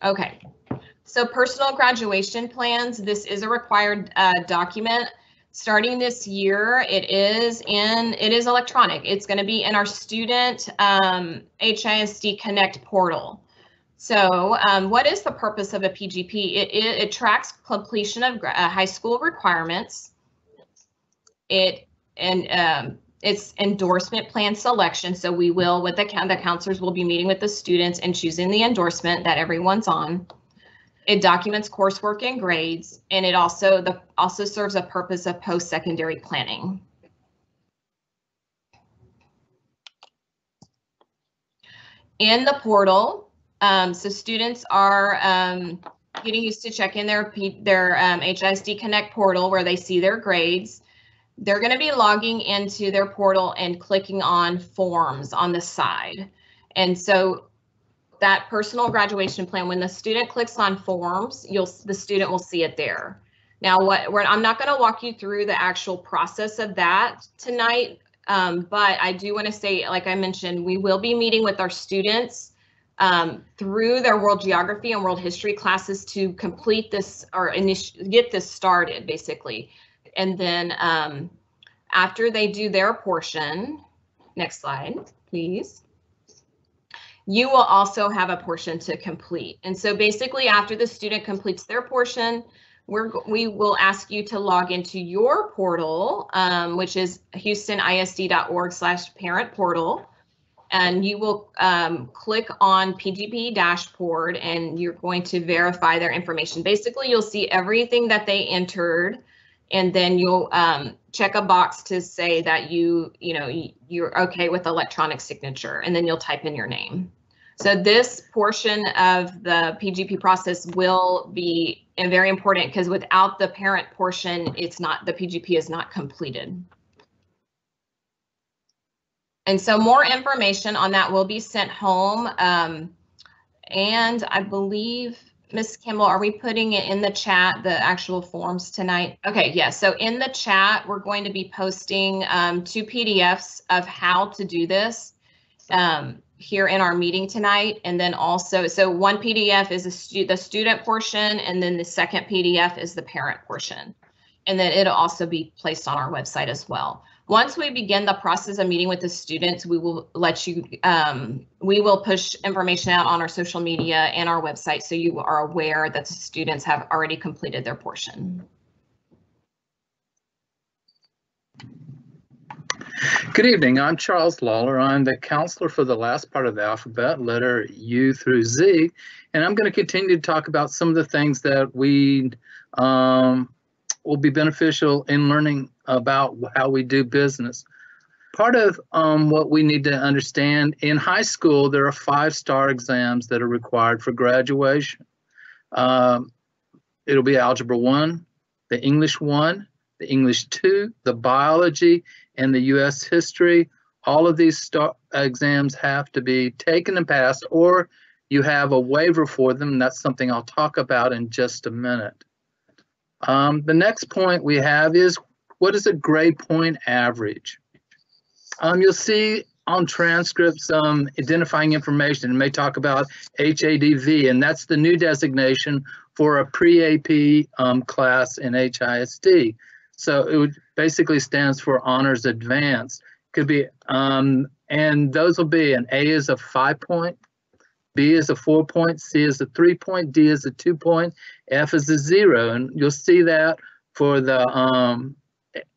[SPEAKER 7] Okay, so personal graduation plans. This is a required document. Starting this year, it is electronic. It's going to be in our student HISD Connect portal. So what is the purpose of a PGP? It tracks completion of high school requirements. It's endorsement plan selection. So we will, with the counselors will be meeting with the students and choosing the endorsement that everyone's on. It documents coursework and grades, and it also serves a purpose of post-secondary planning. In the portal, so students are getting used to checking their HISD Connect portal where they see their grades. They're going to be logging into their portal and clicking on forms on the side. And so that personal graduation plan, when the student clicks on forms, the student will see it there. Now, I'm not going to walk you through the actual process of that tonight, but I do want to say, like I mentioned, we will be meeting with our students through their world geography and world history classes to complete this or get this started, basically. And then after they do their portion, next slide, please. You will also have a portion to complete. And so basically after the student completes their portion, we will ask you to log into your portal, which is houstonisd.org/parent portal. And you will click on PGP dashboard and you're going to verify their information. Basically, you'll see everything that they entered, and then you'll check a box to say that you're okay with electronic signature, and then you'll type in your name. So this portion of the PGP process will be very important, because without the parent portion, the PGP is not completed. And so more information on that will be sent home. And I believe, Ms. Kimball, are we putting it in the chat, the actual forms tonight? Okay, yeah, so in the chat, we're going to be posting 2 PDFs of how to do this here in our meeting tonight. And then also, so one PDF is the student portion, and then the second PDF is the parent portion. And then it'll also be placed on our website as well. Once we begin the process of meeting with the students, we will we will push information out on our social media and our website, so you are aware that the students have already completed their portion.
[SPEAKER 8] Good evening. I'm Charles Lawler. I'm the counselor for the last part of the alphabet, letter U through Z, and I'm going to continue to talk about some of the things that we will be beneficial in learning about how we do business. Part of what we need to understand, in high school, there are 5-star exams that are required for graduation. It'll be Algebra 1, the English 1, the English 2, the Biology, and the U.S. History. All of these exams have to be taken and passed, or you have a waiver for them, and that's something I'll talk about in just a minute. The next point we have is, what is a grade point average? You'll see on transcripts identifying information. It may talk about HADV, and that's the new designation for a pre-AP class in HISD. So it basically stands for Honors Advanced. Could be, and those will be, an A is a 5-point, B is a 4-point, C is a 3-point, D is a 2-point, F is a 0. And you'll see that for the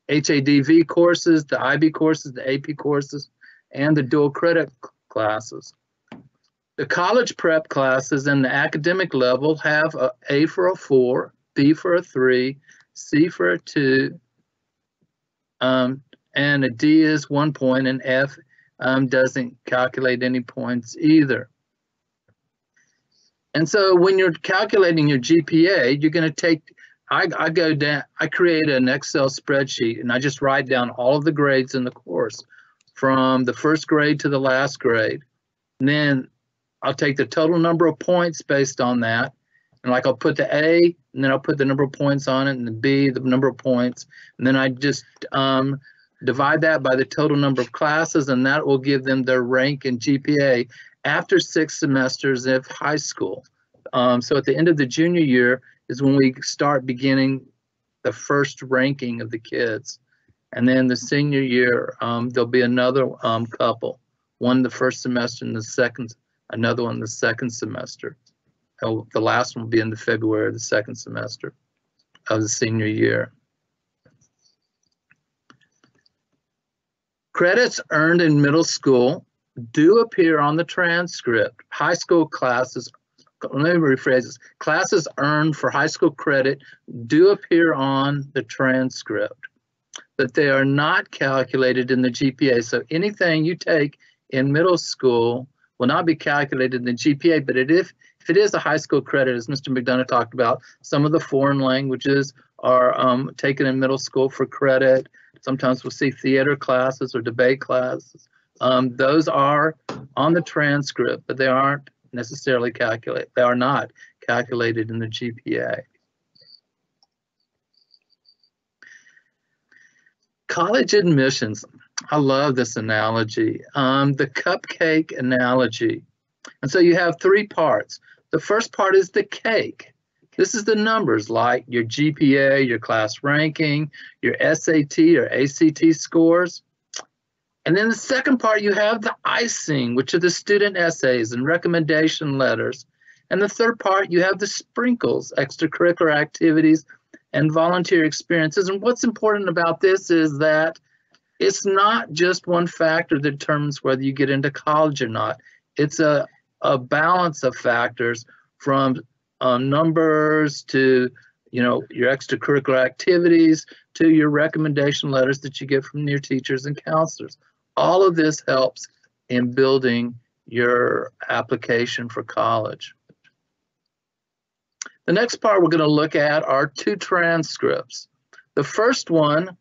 [SPEAKER 8] HADV courses, the IB courses, the AP courses, and the dual credit classes. The college prep classes and the academic level have a A for a 4, B for a 3, C for a 2, and a D is 1 point, and F doesn't calculate any points either. And so when you're calculating your GPA, you're going to take, I go down, I create an Excel spreadsheet, and I just write down all of the grades in the course from the first grade to the last grade. And then I'll take the total number of points based on that. And like I'll put the A, and then I'll put the number of points on it, and the B, the number of points. And then I just divide that by the total number of classes, and that will give them their rank in GPA after 6 semesters of high school. So at the end of the junior year is when we start beginning the first ranking of the kids. And then the senior year, there'll be another couple, one the first semester and the second, another one the second semester. The last one will be in the February of the second semester of the senior year. Credits earned in middle school do appear on the transcript. High school classes, let me rephrase this, classes earned for high school credit do appear on the transcript, but they are not calculated in the GPA. So anything you take in middle school will not be calculated in the GPA, but if it is a high school credit, as Mr. McDonough talked about, some of the foreign languages are taken in middle school for credit. Sometimes we'll see theater classes or debate classes. Those are on the transcript, but they aren't necessarily calculated. They are not calculated in the GPA. College admissions. I love this analogy, the cupcake analogy. And so you have 3 parts. The first part is the cake. This is the numbers like your GPA, your class ranking, your SAT or ACT scores. And then the second part, you have the icing, which are the student essays and recommendation letters. And the third part, you have the sprinkles, extracurricular activities and volunteer experiences. And what's important about this is that it's not just one factor that determines whether you get into college or not. It's a balance of factors, from numbers to your extracurricular activities to your recommendation letters that you get from your teachers and counselors. All of this helps in building your application for college. The next part we're going to look at are 2 transcripts. The first one,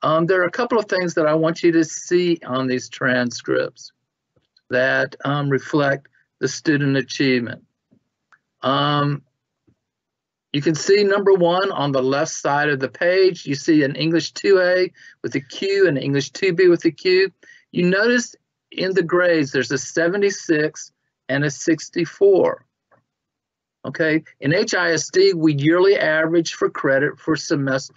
[SPEAKER 8] there are a couple of things that I want you to see on these transcripts that reflect the student achievement. You can see number 1 on the left side of the page. You see an English 2A with a Q and English 2B with a Q. You notice in the grades there's a 76 and a 64. Okay, in HISD we yearly average for credit for semester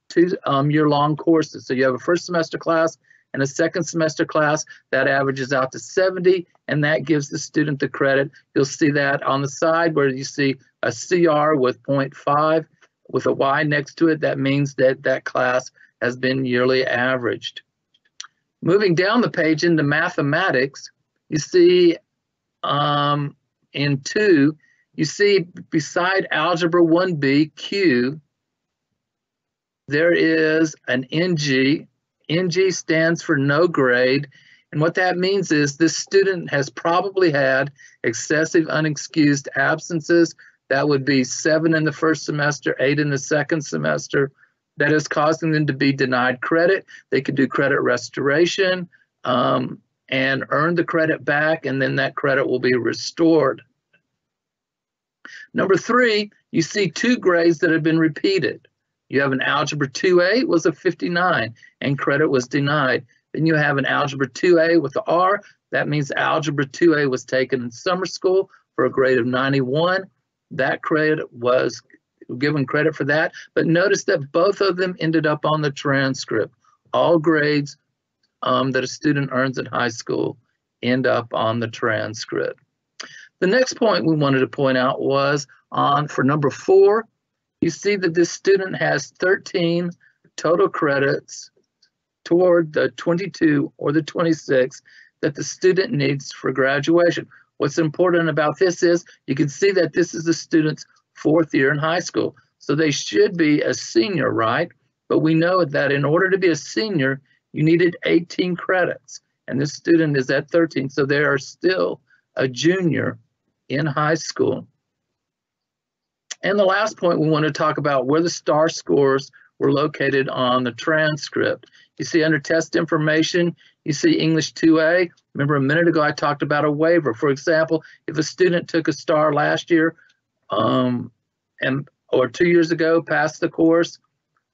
[SPEAKER 8] 2 year-long courses. So you have a first semester class and a second semester class that averages out to 70, and that gives the student the credit. You'll see that on the side where you see a CR with 0.5 with a Y next to it. That means that that class has been yearly averaged. Moving down the page into mathematics, you see in 2, you see beside Algebra 1B, Q, there is an NG. NG stands for no grade. And what that means is this student has probably had excessive unexcused absences. That would be 7 in the first semester, 8 in the second semester. That is causing them to be denied credit. They could do credit restoration and earn the credit back, and then that credit will be restored. Number 3, you see 2 grades that have been repeated. You have an Algebra 2A was a 59 and credit was denied. Then you have an Algebra 2A with the R. That means Algebra 2A was taken in summer school for a grade of 91. That credit was given credit for that. But notice that both of them ended up on the transcript. All grades that a student earns in high school end up on the transcript. The next point we wanted to point out was for number 4, you see that this student has 13 total credits toward the 22 or the 26 that the student needs for graduation. What's important about this is you can see that this is the student's 4th year in high school. So they should be a senior, right? But we know that in order to be a senior, you needed 18 credits. And this student is at 13, so they are still a junior in high school. And the last point we want to talk about where the star scores were located on the transcript. You see under test information, you see English 2A. Remember a minute ago I talked about a waiver. For example, if a student took a star last year or 2 years ago, passed the course,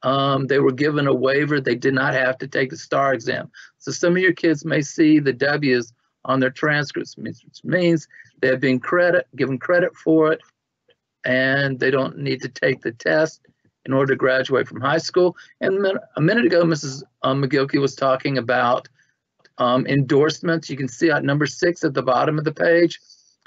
[SPEAKER 8] they were given a waiver. They did not have to take the star exam. So some of your kids may see the W's on their transcripts, which means they have been given credit for it, and they don't need to take the test in order to graduate from high school. And a minute ago, Mrs. McGilkey was talking about endorsements. You can see at number 6 at the bottom of the page,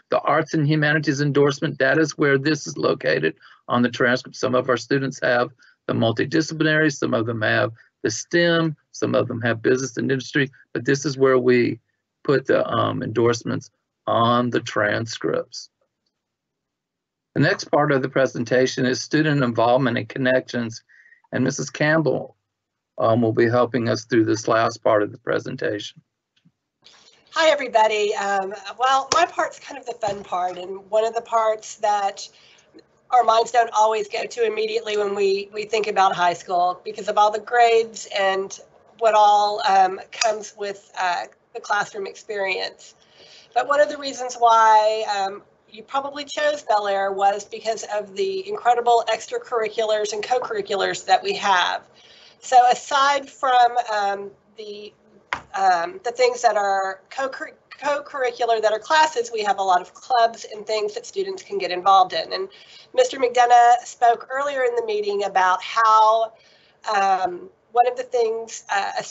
[SPEAKER 8] the arts and humanities endorsement. That is where this is located on the transcript. Some of our students have the multidisciplinary, some of them have the STEM, some of them have business and industry, but this is where we put the endorsements on the transcripts. The next part of the presentation is student involvement and connections, and Mrs. Campbell will be helping us through this last part of the presentation.
[SPEAKER 9] Hi, everybody. Well, my part's kind of the fun part, and one of the parts that our minds don't always go to immediately when we think about high school because of all the grades and what all comes with the classroom experience. But one of the reasons why you probably chose Bel Air was because of the incredible extracurriculars and co-curriculars that we have. So aside from the things that are co-curricular that are classes, we have a lot of clubs and things that students can get involved in. And Mr. McDonough spoke earlier in the meeting about how one of the things a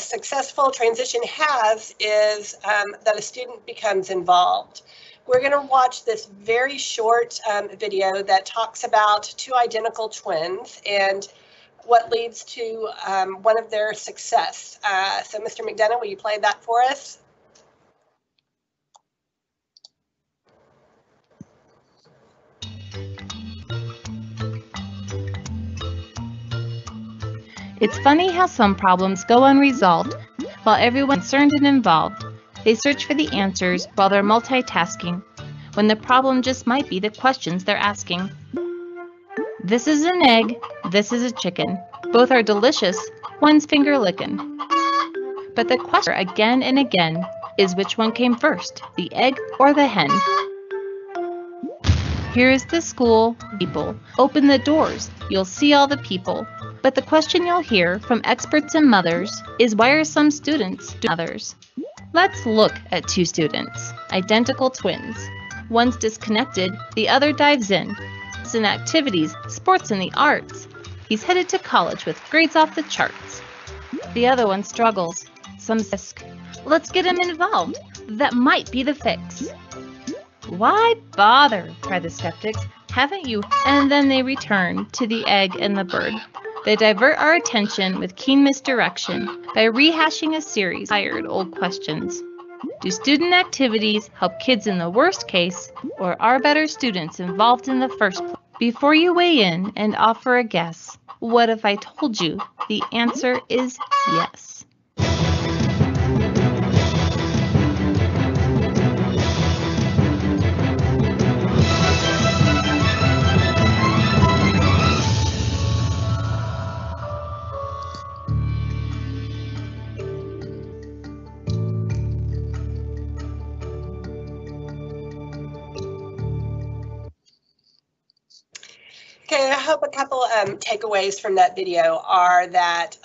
[SPEAKER 9] successful transition has is that a student becomes involved. We're going to watch this very short video that talks about 2 identical twins and what leads to one of their success. So Mr. McDonough, will you play that for us?
[SPEAKER 10] It's funny how some problems go unresolved while everyone's concerned and involved. They search for the answers while they're multitasking, when the problem just might be the questions they're asking. This is an egg, this is a chicken. Both are delicious, one's finger licking. But the question again and again is which one came first, the egg or the hen? Here is the school, people. Open the doors, you'll see all the people. But the question you'll hear from experts and mothers is why are some students doing others? Let's look at 2 students, identical twins. One's disconnected, the other dives in. It's in activities, sports, and the arts. He's headed to college with grades off the charts. The other one struggles. Some risk. Let's get him involved. That might be the fix. Why bother? Cry the skeptics. Haven't you? And then they return to the egg and the bird. They divert our attention with keen misdirection by rehashing a series of tired old questions. Do student activities help kids in the worst case, or are better students involved in the first place? Before you weigh in and offer a guess, what if I told you the answer is yes?
[SPEAKER 9] Okay, I hope a couple takeaways from that video are that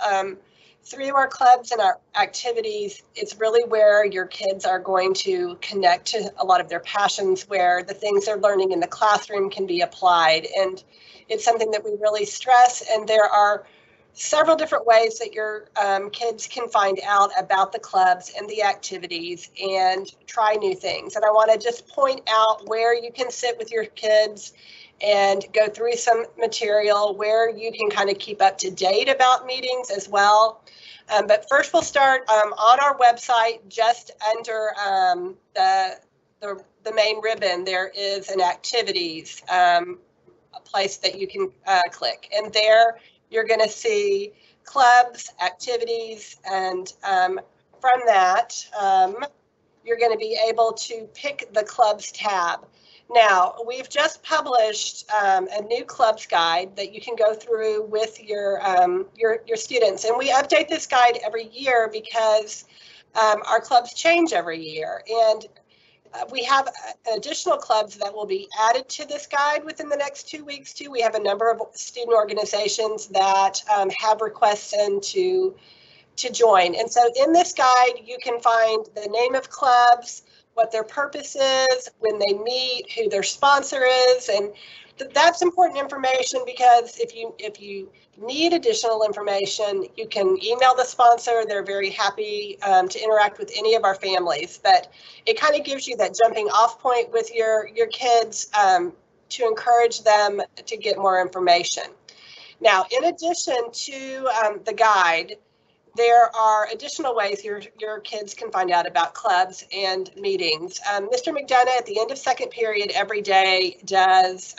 [SPEAKER 9] through our clubs and our activities, it's really where your kids are going to connect to a lot of their passions, where the things they're learning in the classroom can be applied. And it's something that we really stress. And there are several different ways that your kids can find out about the clubs and the activities and try new things. And I want to just point out where you can sit with your kids and go through some material where you can kind of keep up to date about meetings as well. But first we'll start on our website, just under the main ribbon, there is an activities a place that you can click. And there you're going to see clubs, activities, and from that, you're going to be able to pick the clubs tab. Now, we've just published a new clubs guide that you can go through with your students, and we update this guide every year because our clubs change every year, and we have additional clubs that will be added to this guide within the next 2 weeks too. We have a number of student organizations that have requests in to join, and so in this guide you can find the name of clubs, what their purpose is, when they meet, who their sponsor is, and that's important information because if you need additional information, you can email the sponsor. They're very happy to interact with any of our families, but it kind of gives you that jumping off point with your kids to encourage them to get more information. Now, in addition to the guide, there are additional ways your kids can find out about clubs and meetings. Mr. McDonough at the end of second period every day does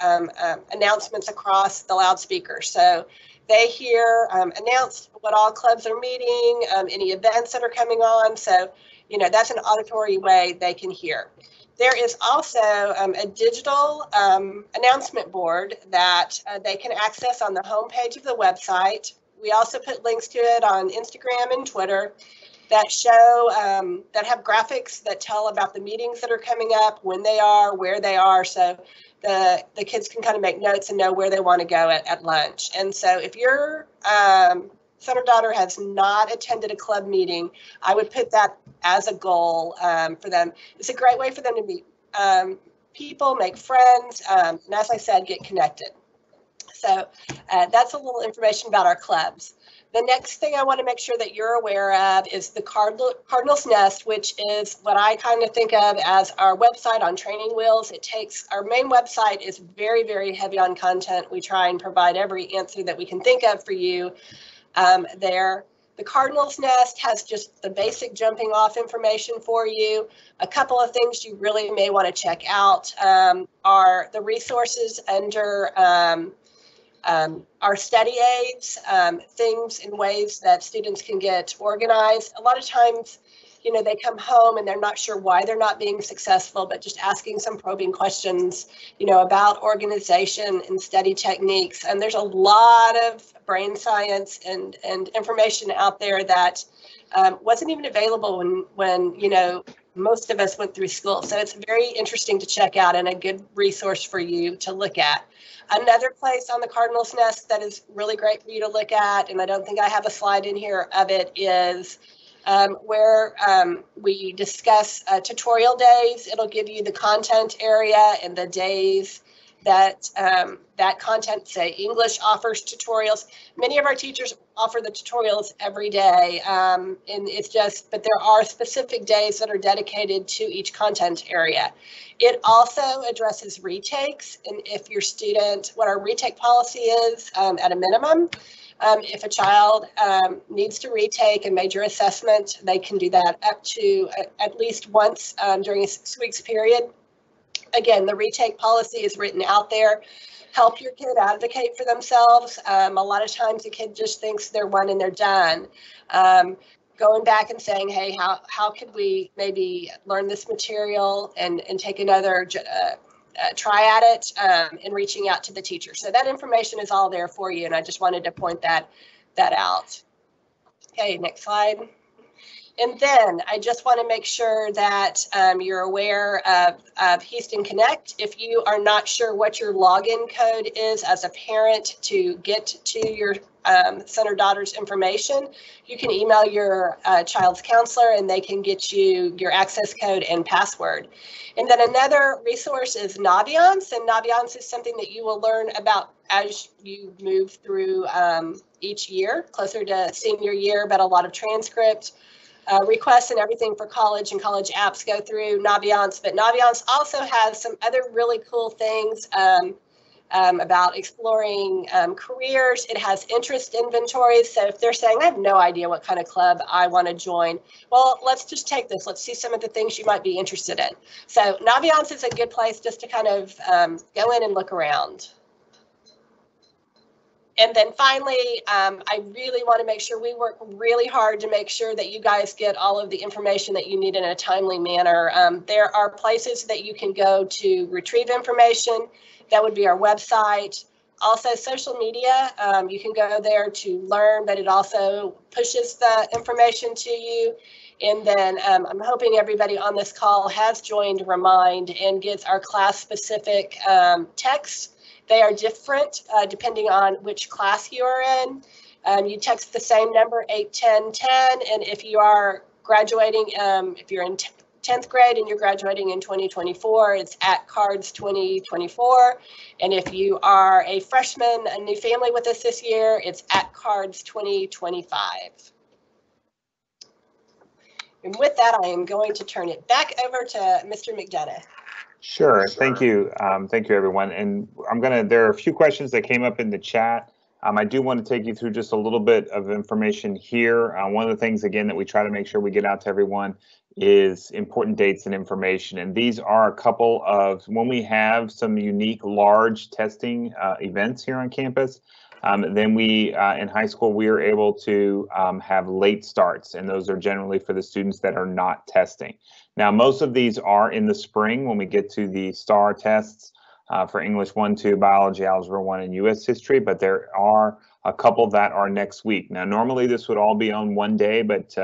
[SPEAKER 9] announcements across the loudspeaker. So they hear announced what all clubs are meeting, any events that are coming on. So, you know, that's an auditory way they can hear. There is also a digital announcement board that they can access on the homepage of the website. We also put links to it on Instagram and Twitter that show, that have graphics that tell about the meetings that are coming up, when they are, where they are, so the kids can kind of make notes and know where they want to go at lunch. And so if your son or daughter has not attended a club meeting, I would put that as a goal for them. It's a great way for them to meet people, make friends, and as I said, get connected. So that's a little information about our clubs. The next thing I want to make sure that you're aware of is the Cardinal's Nest, which is what I kind of think of as our website on training wheels. Our main website is very, very heavy on content. We try and provide every answer that we can think of for you there. The Cardinal's Nest has just the basic jumping off information for you. A couple of things you really may want to check out are the resources under our study aids, things and ways that students can get organized. A lot of times, you know, they come home and they're not sure why they're not being successful, but just asking some probing questions, you know, about organization and study techniques. And there's a lot of brain science and information out there that wasn't even available when, you know, most of us went through school. So it's very interesting to check out and a good resource for you to look at. Another place on the Cardinal's Nest that is really great for you to look at, and I don't think I have a slide in here of it, is where we discuss tutorial days. It'll give you the content area and the days that that content, say English offers tutorials. Many of our teachers offer the tutorials every day, and it's just, but there are specific days that are dedicated to each content area. It also addresses retakes, and if your student, what our retake policy is at a minimum, If a child needs to retake a major assessment, they can do that up to at least once during a 6 weeks period. Again, the retake policy is written out there. Help your kid advocate for themselves. A lot of times the kid just thinks they're one and they're done. Going back and saying, hey, how could we maybe learn this material and take another try at it, and reaching out to the teacher. So that information is all there for you, and I just wanted to point that out. Okay, next slide. And then I just want to make sure that you're aware of Houston Connect. If you are not sure what your login code is as a parent to get to your son or daughter's information, you can email your child's counselor and they can get you your access code and password. And then another resource is Naviance, and Naviance is something that you will learn about as you move through each year, closer to senior year, but a lot of transcript requests and everything for college and college apps go through Naviance. But Naviance also has some other really cool things about exploring careers. It has interest inventories. So if they're saying, I have no idea what kind of club I want to join, well, let's just take this. Let's see some of the things you might be interested in. So Naviance is a good place just to kind of go in and look around. And then finally, I really want to make sure we work really hard to make sure that you guys get all of the information that you need in a timely manner. There are places that you can go to retrieve information. That would be our website. Also, social media, you can go there to learn, but it also pushes the information to you. And then I'm hoping everybody on this call has joined Remind and gets our class-specific texts. They are different depending on which class you are in. You text the same number, 81010, and if you are graduating, if you're in 10th grade and you're graduating in 2024, it's at cards 2024. And if you are a freshman, a new family with us this year, it's at cards 2025. And with that, I am going to turn it back over to Mr. McDonough.
[SPEAKER 1] Sure. Thank you. Thank you, everyone. And there are a few questions that came up in the chat. I do want to take you through just a little bit of information here. One of the things, again, that we try to make sure we get out to everyone is important dates and information. And these are a couple of when we have some unique large testing events here on campus. Then we, in high school, we are able to have late starts, and those are generally for the students that are not testing. Now, most of these are in the spring when we get to the STAR tests for English 1, 2, Biology, Algebra 1, and U.S. History, but there are a couple that are next week. Now, normally this would all be on one day, but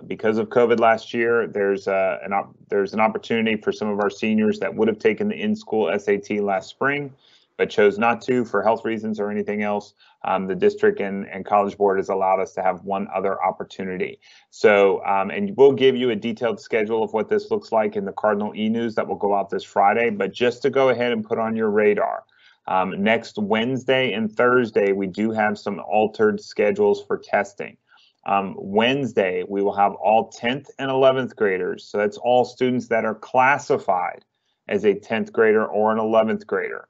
[SPEAKER 1] because of COVID last year, there's an opportunity for some of our seniors that would have taken the in-school SAT last spring, but chose not to for health reasons or anything else. The district and College Board has allowed us to have one other opportunity. So, and we'll give you a detailed schedule of what this looks like in the Cardinal e-news that will go out this Friday. But just to go ahead and put on your radar, next Wednesday and Thursday, we do have some altered schedules for testing. Wednesday, we will have all 10th and 11th graders. So that's all students that are classified as a 10th grader or an 11th grader.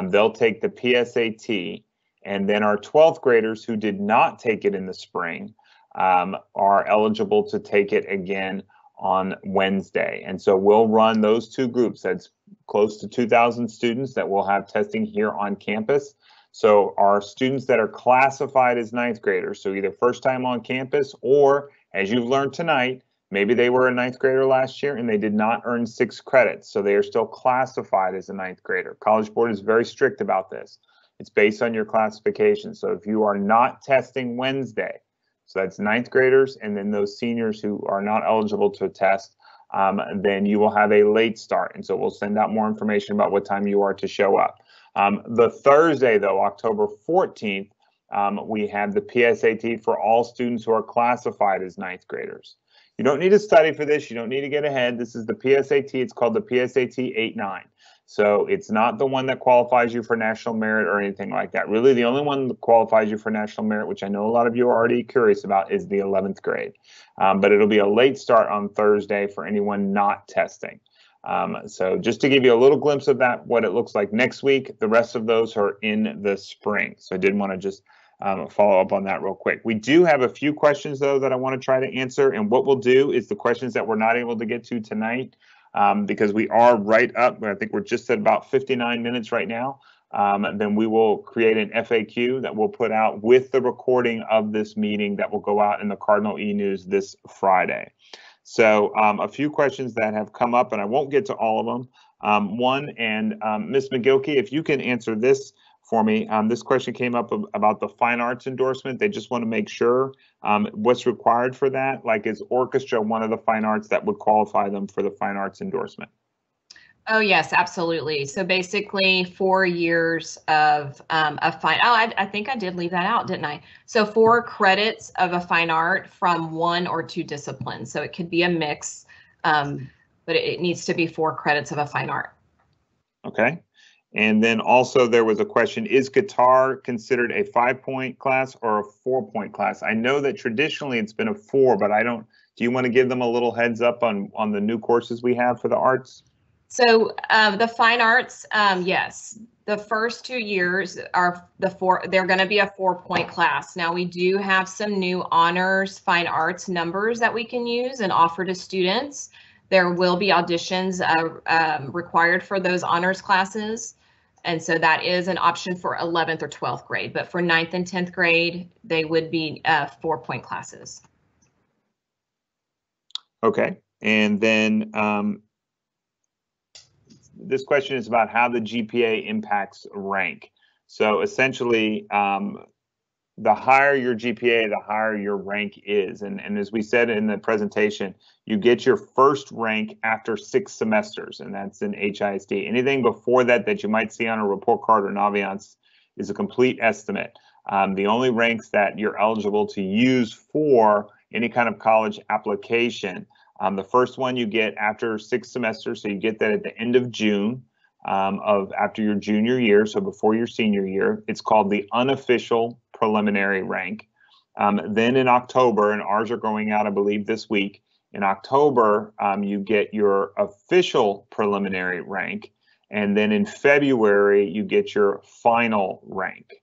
[SPEAKER 1] They'll take the PSAT, and then our 12th graders who did not take it in the spring are eligible to take it again on Wednesday. And so we'll run those two groups. That's close to 2,000 students that will have testing here on campus. So our students that are classified as 9th graders, so either first time on campus or, as you've learned tonight, maybe they were a 9th grader last year and they did not earn 6 credits, so they are still classified as a 9th grader. College Board is very strict about this. It's based on your classification. So if you are not testing Wednesday, so that's 9th graders and then those seniors who are not eligible to test, then you will have a late start. And so we'll send out more information about what time you are to show up. The Thursday, though, October 14th, we have the PSAT for all students who are classified as 9th graders. You don't need to study for this. You don't need to get ahead. This is the PSAT. It's called the PSAT 8-9. So it's not the one that qualifies you for national merit or anything like that. Really, the only one that qualifies you for national merit, which I know a lot of you are already curious about, is the 11th grade. But it'll be a late start on Thursday for anyone not testing. So just to give you a little glimpse of that, what it looks like next week, the rest of those are in the spring. So I did want to just follow up on that real quick. We do have a few questions, though, that I want to try to answer. And what we'll do is the questions that we're not able to get to tonight, because we are right up, I think we're just at about 59 minutes right now. Then we will create an FAQ that we'll put out with the recording of this meeting that will go out in the Cardinal e-News this Friday. So a few questions that have come up, and I won't get to all of them. One, and Ms. McGilkey, if you can answer this for me. This question came up about the fine arts endorsement. They just want to make sure what's required for that. Like, is orchestra one of the fine arts that would qualify them for the fine arts endorsement?
[SPEAKER 7] Oh, yes, absolutely. So basically 4 years of a fine. Oh, I think I did leave that out, didn't I? So 4 credits of a fine art from 1 or 2 disciplines. So it could be a mix, but it needs to be 4 credits of a fine art.
[SPEAKER 1] Okay. And then also there was a question, is guitar considered a 5-point class or a 4-point class? I know that traditionally it's been a 4, but do you want to give them a little heads up on the new courses we have for the arts?
[SPEAKER 7] So the fine arts, yes, the first 2 years are they're going to be a 4-point class. Now we do have some new honors fine arts numbers that we can use and offer to students. There will be auditions required for those honors classes. And so that is an option for 11th or 12th grade. But for 9th and 10th grade, they would be 4-point classes.
[SPEAKER 1] Okay. And then this question is about how the GPA impacts rank. So essentially, the higher your GPA, the higher your rank is. And as we said in the presentation, you get your first rank after 6 semesters, and that's in HISD. Anything before that you might see on a report card or Naviance is a complete estimate. The only ranks that you're eligible to use for any kind of college application, the first one you get after 6 semesters, so you get that at the end of June after your junior year, so before your senior year. It's called the unofficial preliminary rank. Then in October, and ours are going out, I believe, this week. In October, you get your official preliminary rank. And then in February, you get your final rank.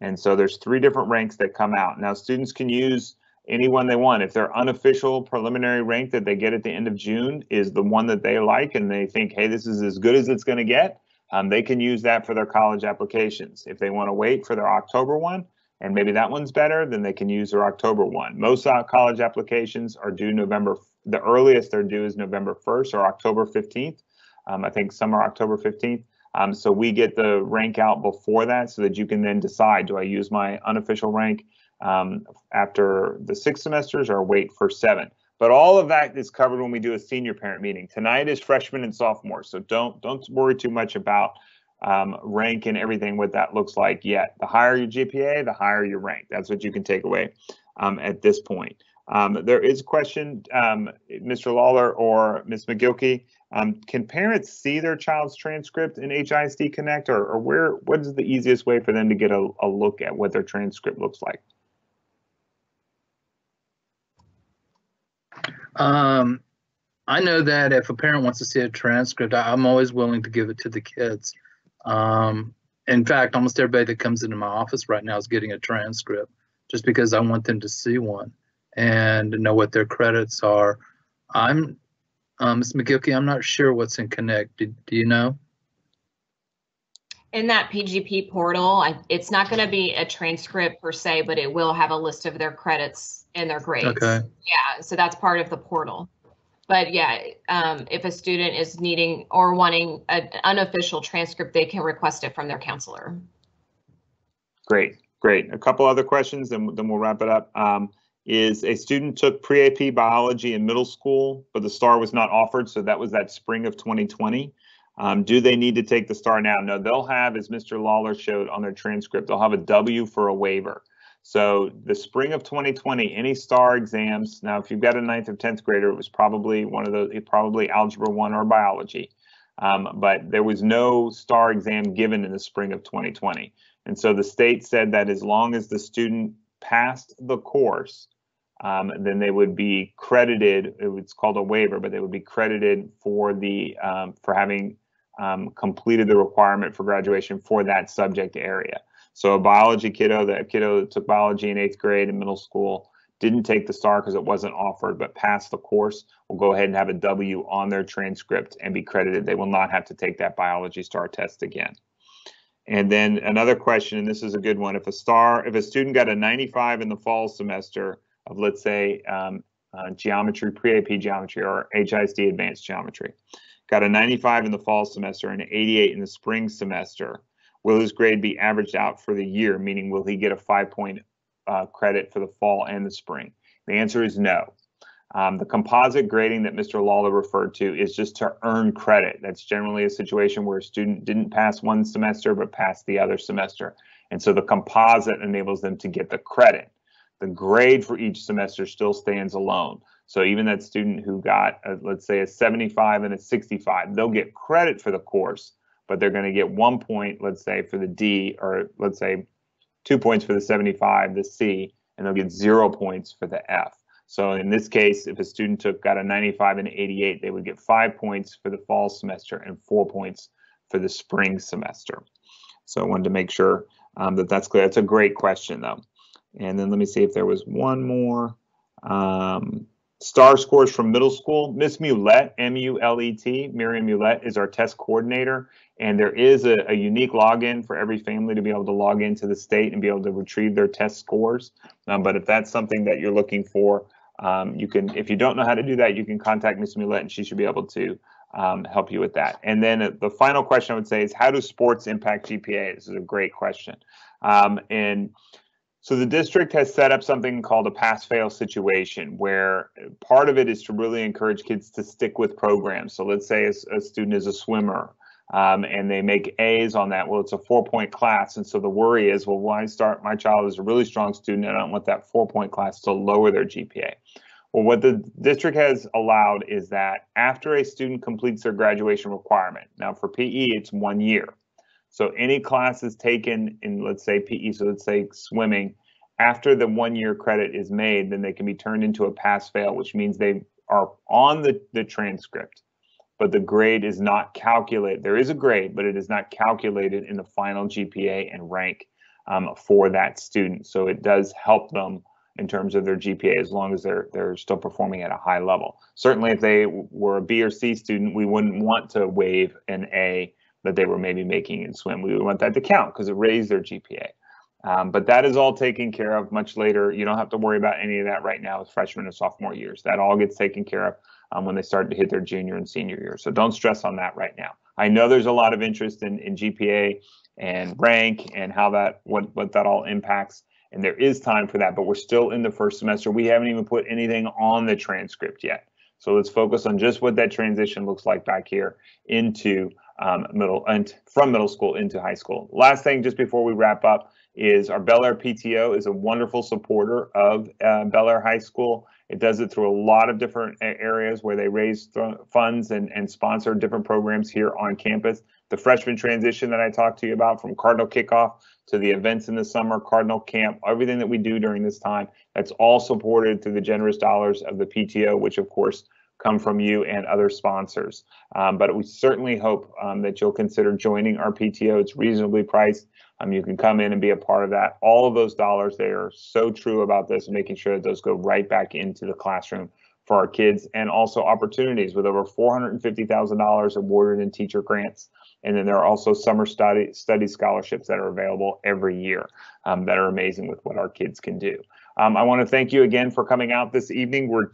[SPEAKER 1] And so there's 3 different ranks that come out. Now, students can use any one they want. If their unofficial preliminary rank that they get at the end of June is the one that they like and they think, hey, this is as good as it's going to get, they can use that for their college applications. If they want to wait for their October one, and maybe that one's better, then they can use their October one. Most college applications are due the earliest they're due is November 1st or October 15th. I think some are October 15th. So we get the rank out before that so that you can then decide, do I use my unofficial rank after the 6 semesters or wait for 7? But all of that is covered when we do a senior parent meeting. Tonight is freshmen and sophomores, so don't worry too much about rank and everything, what that looks like yet. The higher your GPA, the higher your rank. That's what you can take away at this point. There is a question, Mr. Lawler or Ms. McGilkey, can parents see their child's transcript in HISD Connect, or what is the easiest way for them to get a look at what their transcript looks like?
[SPEAKER 8] I know that if a parent wants to see a transcript, I'm always willing to give it to the kids. In fact, almost everybody that comes into my office right now is getting a transcript just because I want them to see one and know what their credits are. Ms. McGilkey, I'm not sure what's in Connect. Do you know?
[SPEAKER 7] In that PGP portal, it's not going to be a transcript per se, but it will have a list of their credits and their grades.
[SPEAKER 8] Okay.
[SPEAKER 7] Yeah, so that's part of the portal. But yeah, if a student is needing or wanting an unofficial transcript, they can request it from their counselor.
[SPEAKER 1] Great. A couple other questions, then we'll wrap it up. Is a student took pre-AP biology in middle school, but the STAR was not offered, so that was that spring of 2020. Do they need to take the STAR now? No, they'll have, as Mr. Lawler showed on their transcript, they'll have a W for a waiver. So the spring of 2020, any STAR exams, now if you've got a 9th or 10th grader, it was probably one of those, probably Algebra 1 or biology. But there was no STAR exam given in the spring of 2020. And so the state said that as long as the student passed the course, then they would be credited. It's called a waiver, but they would be credited for having completed the requirement for graduation for that subject area. So a biology kiddo, that kiddo that took biology in 8th grade in middle school, didn't take the STAR because it wasn't offered, but passed the course, will go ahead and have a W on their transcript and be credited. They will not have to take that biology STAR test again. And then another question, and this is a good one. If a student got a 95 in the fall semester of, let's say, geometry, pre-AP geometry, or HISD advanced geometry, got a 95 in the fall semester and an 88 in the spring semester, will his grade be averaged out for the year? Meaning, will he get a 5-point credit for the fall and the spring? The answer is no. The composite grading that Mr. Lawler referred to is just to earn credit. That's generally a situation where a student didn't pass one semester but passed the other semester. And so the composite enables them to get the credit. The grade for each semester still stands alone. So even that student who got, let's say, a 75 and a 65, they'll get credit for the course, but they're going to get 1 point, let's say, for the D, or let's say 2 points for the 75, the C, and they'll get 0 points for the F. So in this case, if a student got a 95 and 88, they would get 5 points for the fall semester and 4 points for the spring semester. So I wanted to make sure that that's clear. That's a great question, though. And then let me see if there was one more. STAR scores from middle school. Miss Mulette, M-U-L-E-T, Miriam Mulette, is our test coordinator. And there is a unique login for every family to be able to log into the state and be able to retrieve their test scores. But if that's something that you're looking for, you can, if you don't know how to do that, you can contact Miss Mulette and she should be able to help you with that. And then the final question I would say is, how do sports impact GPA? This is a great question. And so the district has set up something called a pass-fail situation, where part of it is to really encourage kids to stick with programs. So let's say a student is a swimmer and they make A's on that. Well, it's a 4-point class. And so the worry is, well, when I start, my child is a really strong student and I don't want that 4-point class to lower their GPA. Well, what the district has allowed is that after a student completes their graduation requirement, now for PE, it's 1 year. So any classes taken in, let's say, PE, so let's say swimming, after the 1 year credit is made, then they can be turned into a pass-fail, which means they are on the transcript, but the grade is not calculated. There is a grade, but it is not calculated in the final GPA and rank for that student. So it does help them in terms of their GPA as long as they're still performing at a high level. Certainly, if they were a B or C student, we wouldn't want to waive an A that they were maybe making in swim. We would want that to count because it raised their GPA. But that is all taken care of much later. You don't have to worry about any of that right now with freshman and sophomore years. That all gets taken care of when they start to hit their junior and senior year. So don't stress on that right now. I know there's a lot of interest in GPA and rank and how that, what that all impacts. And there is time for that, but we're still in the first semester. We haven't even put anything on the transcript yet. So let's focus on just what that transition looks like back here into from middle school into high school. Last thing, just before we wrap up, is our Bel Air PTO is a wonderful supporter of Bel Air High School. It does it through a lot of different areas where they raise funds and sponsor different programs here on campus. The freshman transition that I talked to you about, from Cardinal Kickoff to the events in the summer, Cardinal Camp, everything that we do during this time, that's all supported through the generous dollars of the PTO, which of course come from you and other sponsors. But we certainly hope that you'll consider joining our PTO. It's reasonably priced. You can come in and be a part of that. All of those dollars, they are so true about this, and making sure that those go right back into the classroom for our kids, and also opportunities with over $450,000 awarded in teacher grants. And then there are also summer study scholarships that are available every year that are amazing with what our kids can do. I want to thank you again for coming out this evening. We're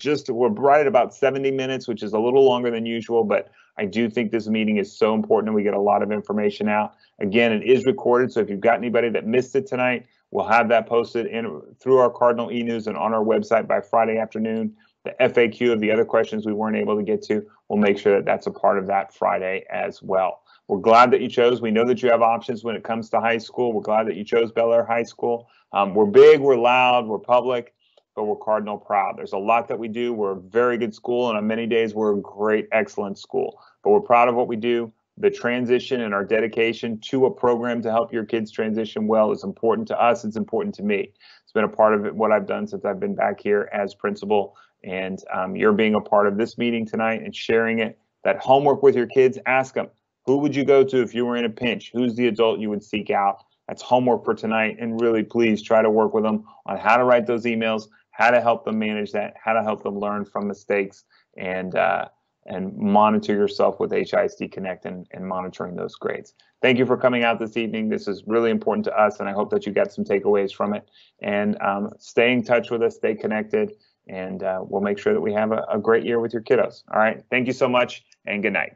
[SPEAKER 1] right at about 70 minutes, which is a little longer than usual, but I do think this meeting is so important and we get a lot of information out. Again, it is recorded, so if you've got anybody that missed it tonight, we'll have that posted through our Cardinal e-news and on our website by Friday afternoon. The FAQ of the other questions we weren't able to get to, we'll make sure that that's a part of that Friday as well. We're glad that you chose. We know that you have options when it comes to high school. We're glad that you chose Bel Air High School. We're big, we're loud, we're public, but we're Cardinal proud. There's a lot that we do. We're a very good school, and on many days we're a great, excellent school. But we're proud of what we do. The transition and our dedication to a program to help your kids transition well is important to us. It's important to me. It's been a part of what I've done since I've been back here as principal. And you're being a part of this meeting tonight and sharing it. That homework with your kids, ask them, who would you go to if you were in a pinch? Who's the adult you would seek out That's homework for tonight. And really, please try to work with them on how to write those emails, how to help them manage that, how to help them learn from mistakes, and monitor yourself with HISD Connect and monitoring those grades. Thank you for coming out this evening. This is really important to us, and I hope that you got some takeaways from it. And stay in touch with us, stay connected, and we'll make sure that we have a great year with your kiddos. All right. Thank you so much, and good night.